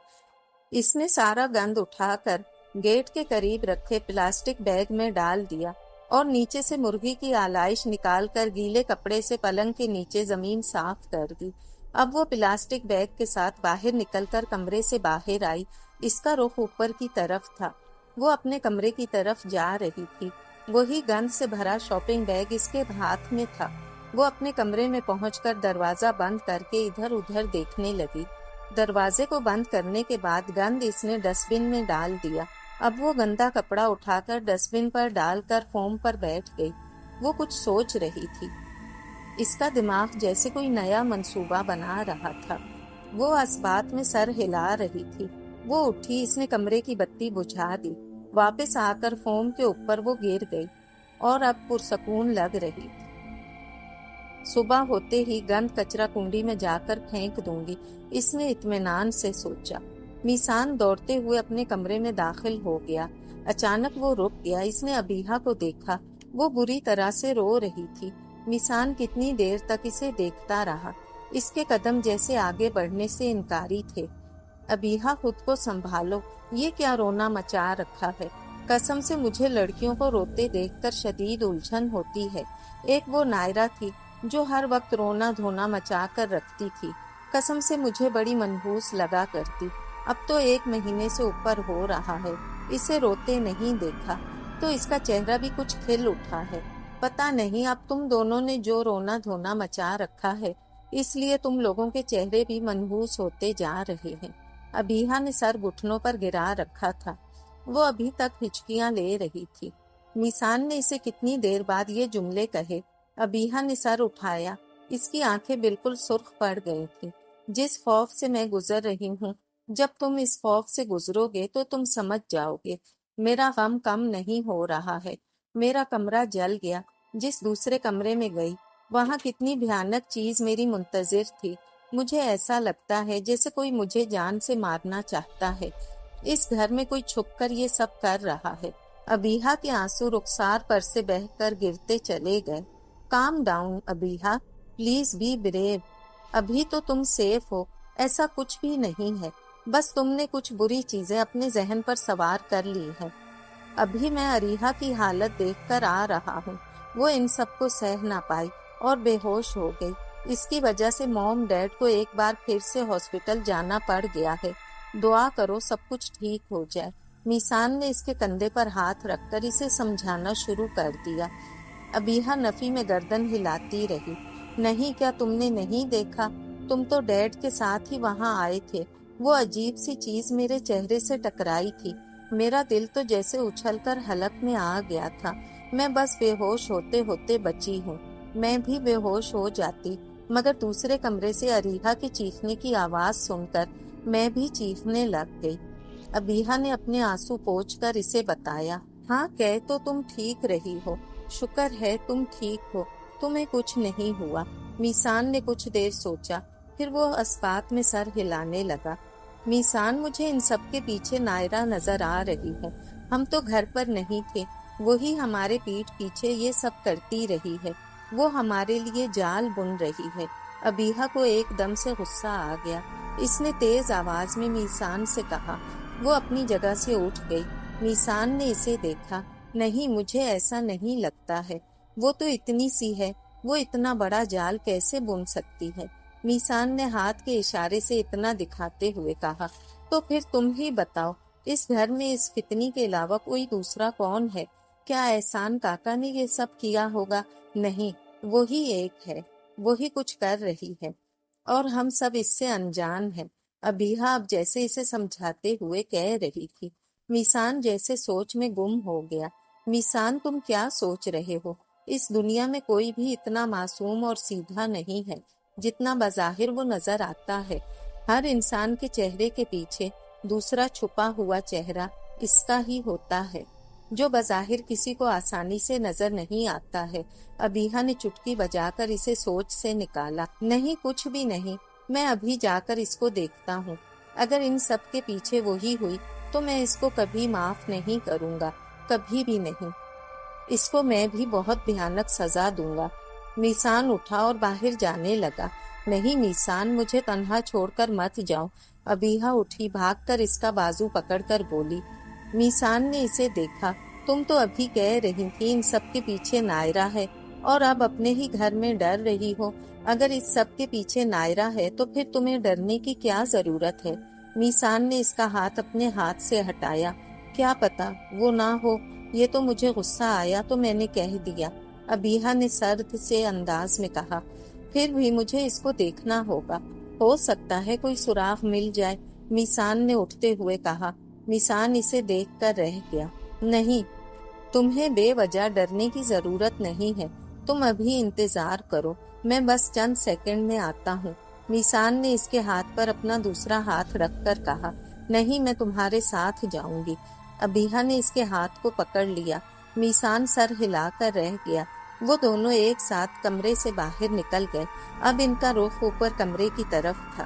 اس نے سارا گند اٹھا کر گیٹ کے قریب رکھے پلاسٹک بیگ میں ڈال دیا اور نیچے سے مرغی کی آلائش نکال کر گیلے کپڑے سے پلنگ کے نیچے زمین صاف کر دی۔ اب وہ پلاسٹک بیگ کے ساتھ باہر نکل کر کمرے سے باہر آئی۔ اس کا رخ اوپر کی طرف تھا۔ وہ اپنے کمرے کی طرف جا رہی تھی۔ وہی گند سے بھرا شاپنگ بیگ اس کے ہاتھ میں تھا۔ وہ اپنے کمرے میں پہنچ کر دروازہ بند کر کے ادھر ادھر دیکھنے لگی۔ دروازے کو بند کرنے کے بعد گند اس نے ڈسٹ بن میں ڈال دیا۔ اب وہ گندا کپڑا اٹھا کر ڈسٹ بن پر ڈال کر فوم پر بیٹھ گئی۔ وہ کچھ سوچ رہی تھی۔ اس کا دماغ جیسے کوئی نیا منصوبہ بنا رہا تھا۔ وہ اسبات میں سر ہلا رہی تھی۔ وہ اٹھی، اس نے کمرے کی بتی بجھا دی۔ واپس آ کر فوم کے اوپر وہ گر گئی اور اب پرسکون لگ رہی تھی۔ صبح ہوتے ہی گند کچرا کنڈی میں جا کر پھینک دوں گی، اس نے اطمینان سے سوچا۔ میسان دوڑتے ہوئے اپنے کمرے میں داخل ہو گیا۔ اچانک وہ رک گیا۔ اس نے ابیحہ کو دیکھا۔ وہ بری طرح سے رو رہی تھی۔ میسان کتنی دیر تک اسے دیکھتا رہا۔ اس کے قدم جیسے آگے بڑھنے سے انکاری تھے۔ ابیحہ، خود کو سنبھالو، یہ کیا رونا مچا رکھا ہے؟ قسم سے مجھے لڑکیوں کو روتے دیکھ کر شدید الجھن ہوتی ہے۔ ایک وہ نائرہ تھی جو ہر وقت رونا دھونا مچا کر رکھتی تھی۔ قسم سے مجھے بڑی منحوس لگا کرتی۔ اب تو 1 مہینے سے اوپر ہو رہا ہے اسے روتے نہیں دیکھا، تو اس کا چہرہ بھی کچھ کھل اٹھا ہے۔ پتہ نہیں اب تم دونوں نے جو رونا دھونا مچا رکھا ہے، اس لیے تم لوگوں کے چہرے بھی منحوس ہوتے جا رہے ہیں۔ ابیحہ نے سر گھٹنوں پر گرا رکھا تھا۔ وہ ابھی تک ہچکیاں لے رہی تھی۔ میسان نے اسے کتنی دیر بعد یہ جملے کہے۔ ابیحہ نے سر اٹھایا۔ اس کی آنکھیں بالکل سرخ پڑ گئی تھیں۔ جس خوف سے میں گزر رہی ہوں، جب تم اس خوف سے گزرو گے تو تم سمجھ جاؤ گے۔ میرا غم کم نہیں ہو رہا ہے۔ میرا کمرہ جل گیا۔ جس دوسرے کمرے میں گئی، وہاں کتنی بھیانک چیز میری منتظر تھی۔ مجھے ایسا لگتا ہے جیسے کوئی مجھے جان سے مارنا چاہتا ہے۔ اس گھر میں کوئی چھپ کر یہ سب کر رہا ہے۔ ابیحہ کے آنسو رخسار پر سے بہہ کر گرتے چلے گئے۔ Calm down ابیحہ، please be brave. ابھی تو تم سیف ہو، ایسا کچھ بھی نہیں ہے۔ بس تم نے کچھ بری چیزیں اپنے ذہن پر سوار کر لی ہیں۔ ابھی میں اریحہ کی حالت دیکھ کر آ رہا ہوں۔ وہ ان سب کو سہ نہ پائی اور بے ہوش ہو گئی۔ اس کی وجہ سے موم ڈیڈ کو ایک بار پھر سے ہاسپٹل جانا پڑ گیا ہے۔ دعا کرو سب کچھ ٹھیک ہو جائے۔ میسان نے اس کے کندھے پر ہاتھ رکھ کر اسے سمجھانا شروع کر دیا۔ ابیحہ نفی میں گردن ہلاتی رہی۔ نہیں، کیا تم نے نہیں دیکھا؟ تم تو ڈیڈ کے ساتھ ہی وہاں آئے تھے۔ وہ عجیب سی چیز میرے چہرے سے ٹکرائی تھی۔ میرا دل تو جیسے اچھل کر حلق میں آ گیا تھا۔ میں بس بے ہوش ہوتے ہوتے بچی ہوں۔ میں بھی بے ہوش ہو جاتی، مگر دوسرے کمرے سے اریحہ کی چیخنے کی آواز سن کر میں بھی چیخنے لگ گئی۔ ابیحہ نے اپنے آنسو پوچھ کر اسے بتایا۔ ہاں، کہہ تو تم ٹھیک رہی ہو۔ شکر ہے تم ٹھیک ہو، تمہیں کچھ نہیں ہوا۔ میسان نے کچھ دیر سوچا، پھر وہ اسبات میں سر ہلانے لگا۔ میسان، مجھے ان سب کے پیچھے نائرہ نظر آ رہی ہے۔ ہم تو گھر پر نہیں تھے، وہی ہمارے پیٹھ پیچھے یہ سب کرتی رہی ہے۔ وہ ہمارے لیے جال بن رہی ہے۔ ابیحہ کو ایک دم سے غصہ آ گیا۔ اس نے تیز آواز میں میسان سے کہا۔ وہ اپنی جگہ سے اٹھ گئی۔ میسان نے اسے دیکھا۔ نہیں، مجھے ایسا نہیں لگتا ہے۔ وہ تو اتنی سی ہے، وہ اتنا بڑا جال کیسے بن سکتی ہے؟ میسان نے ہاتھ کے اشارے سے اتنا دکھاتے ہوئے کہا۔ تو پھر تم ہی بتاؤ، اس گھر میں اس فتنی کے علاوہ کوئی دوسرا کون ہے؟ کیا احسان کاکا نے یہ سب کیا ہوگا؟ نہیں، وہی ایک ہے، وہی کچھ کر رہی ہے، اور ہم سب اس سے انجان ہیں۔ ابیحہ اب جیسے اسے سمجھاتے ہوئے کہہ رہی تھی۔ میسان جیسے سوچ میں گم ہو گیا۔ میسان، تم کیا سوچ رہے ہو؟ اس دنیا میں کوئی بھی اتنا معصوم اور سیدھا نہیں ہے جتنا بظاہر وہ نظر آتا ہے۔ ہر انسان کے چہرے کے پیچھے دوسرا چھپا ہوا چہرہ اس کا ہی ہوتا ہے، جو بظاہر کسی کو آسانی سے نظر نہیں آتا ہے۔ ابیحہ نے چٹکی بجا کر اسے سوچ سے نکالا۔ نہیں، کچھ بھی نہیں، میں ابھی جا کر اس کو دیکھتا ہوں۔ اگر ان سب کے پیچھے وہی ہوئی تو میں اس کو کبھی معاف نہیں کروں گا، کبھی بھی نہیں۔ اس کو میں بھی بہت بھیانک سزا دوں گا۔ میسان اٹھا اور باہر جانے لگا۔ نہیں میسان، مجھے تنہا چھوڑ کر مت جاؤ۔ ابیحا اٹھی، بھاگ کر اس کا بازو پکڑ کر بولی۔ میسان نے اسے دیکھا۔ تم تو ابھی کہہ رہی تھی ان سب کے پیچھے نائرہ ہے، اور اب اپنے ہی گھر میں ڈر رہی ہو۔ اگر اس سب کے پیچھے نائرہ ہے تو پھر تمہیں ڈرنے کی کیا ضرورت ہے؟ میسان نے اس کا ہاتھ اپنے ہاتھ سے ہٹایا۔ کیا پتا وہ نہ ہو، یہ تو مجھے غصہ آیا تو میں نے کہہ دیا، ابیحا نے سرد سے انداز میں کہا۔ پھر بھی مجھے اس کو دیکھنا ہوگا، ہو سکتا ہے کوئی سراغ مل جائے، میسان نے اٹھتے ہوئے کہا۔ میسان اسے دیکھ کر رہ گیا۔ نہیں، تمہیں بے وجہ ڈرنے کی ضرورت نہیں ہے، تم ابھی انتظار کرو، میں بس چند سیکنڈ میں آتا ہوں۔ میسان نے اس کے ہاتھ پر اپنا دوسرا ہاتھ رکھ کر کہا۔ نہیں، میں تمہارے ساتھ جاؤں گی۔ ابیحا نے اس کے ہاتھ کو پکڑ لیا۔ میسان سر ہلا کر رہ گیا۔ وہ دونوں ایک ساتھ کمرے سے باہر نکل گئے۔ اب ان کا رخ اوپر کمرے کی طرف تھا۔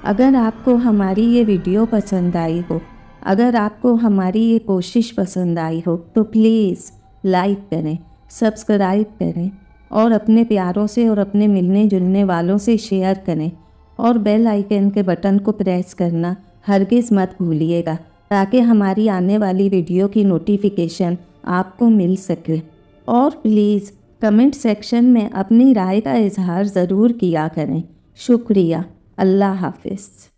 اگر آپ کو ہماری یہ ویڈیو پسند آئی ہو، اگر آپ کو ہماری یہ کوشش پسند آئی ہو تو پلیز لائک کریں، سبسکرائب کریں، اور اپنے پیاروں سے اور اپنے ملنے جلنے والوں سے شیئر کریں، اور بیل آئیکن کے بٹن کو پریس کرنا ہرگز مت بھولیے گا، تاکہ ہماری آنے والی ویڈیو کی نوٹیفیکیشن آپ کو مل سکے۔ اور پلیز کمنٹ سیکشن میں اپنی رائے کا اظہار ضرور کیا کریں۔ شکریہ۔ اللہ حافظ۔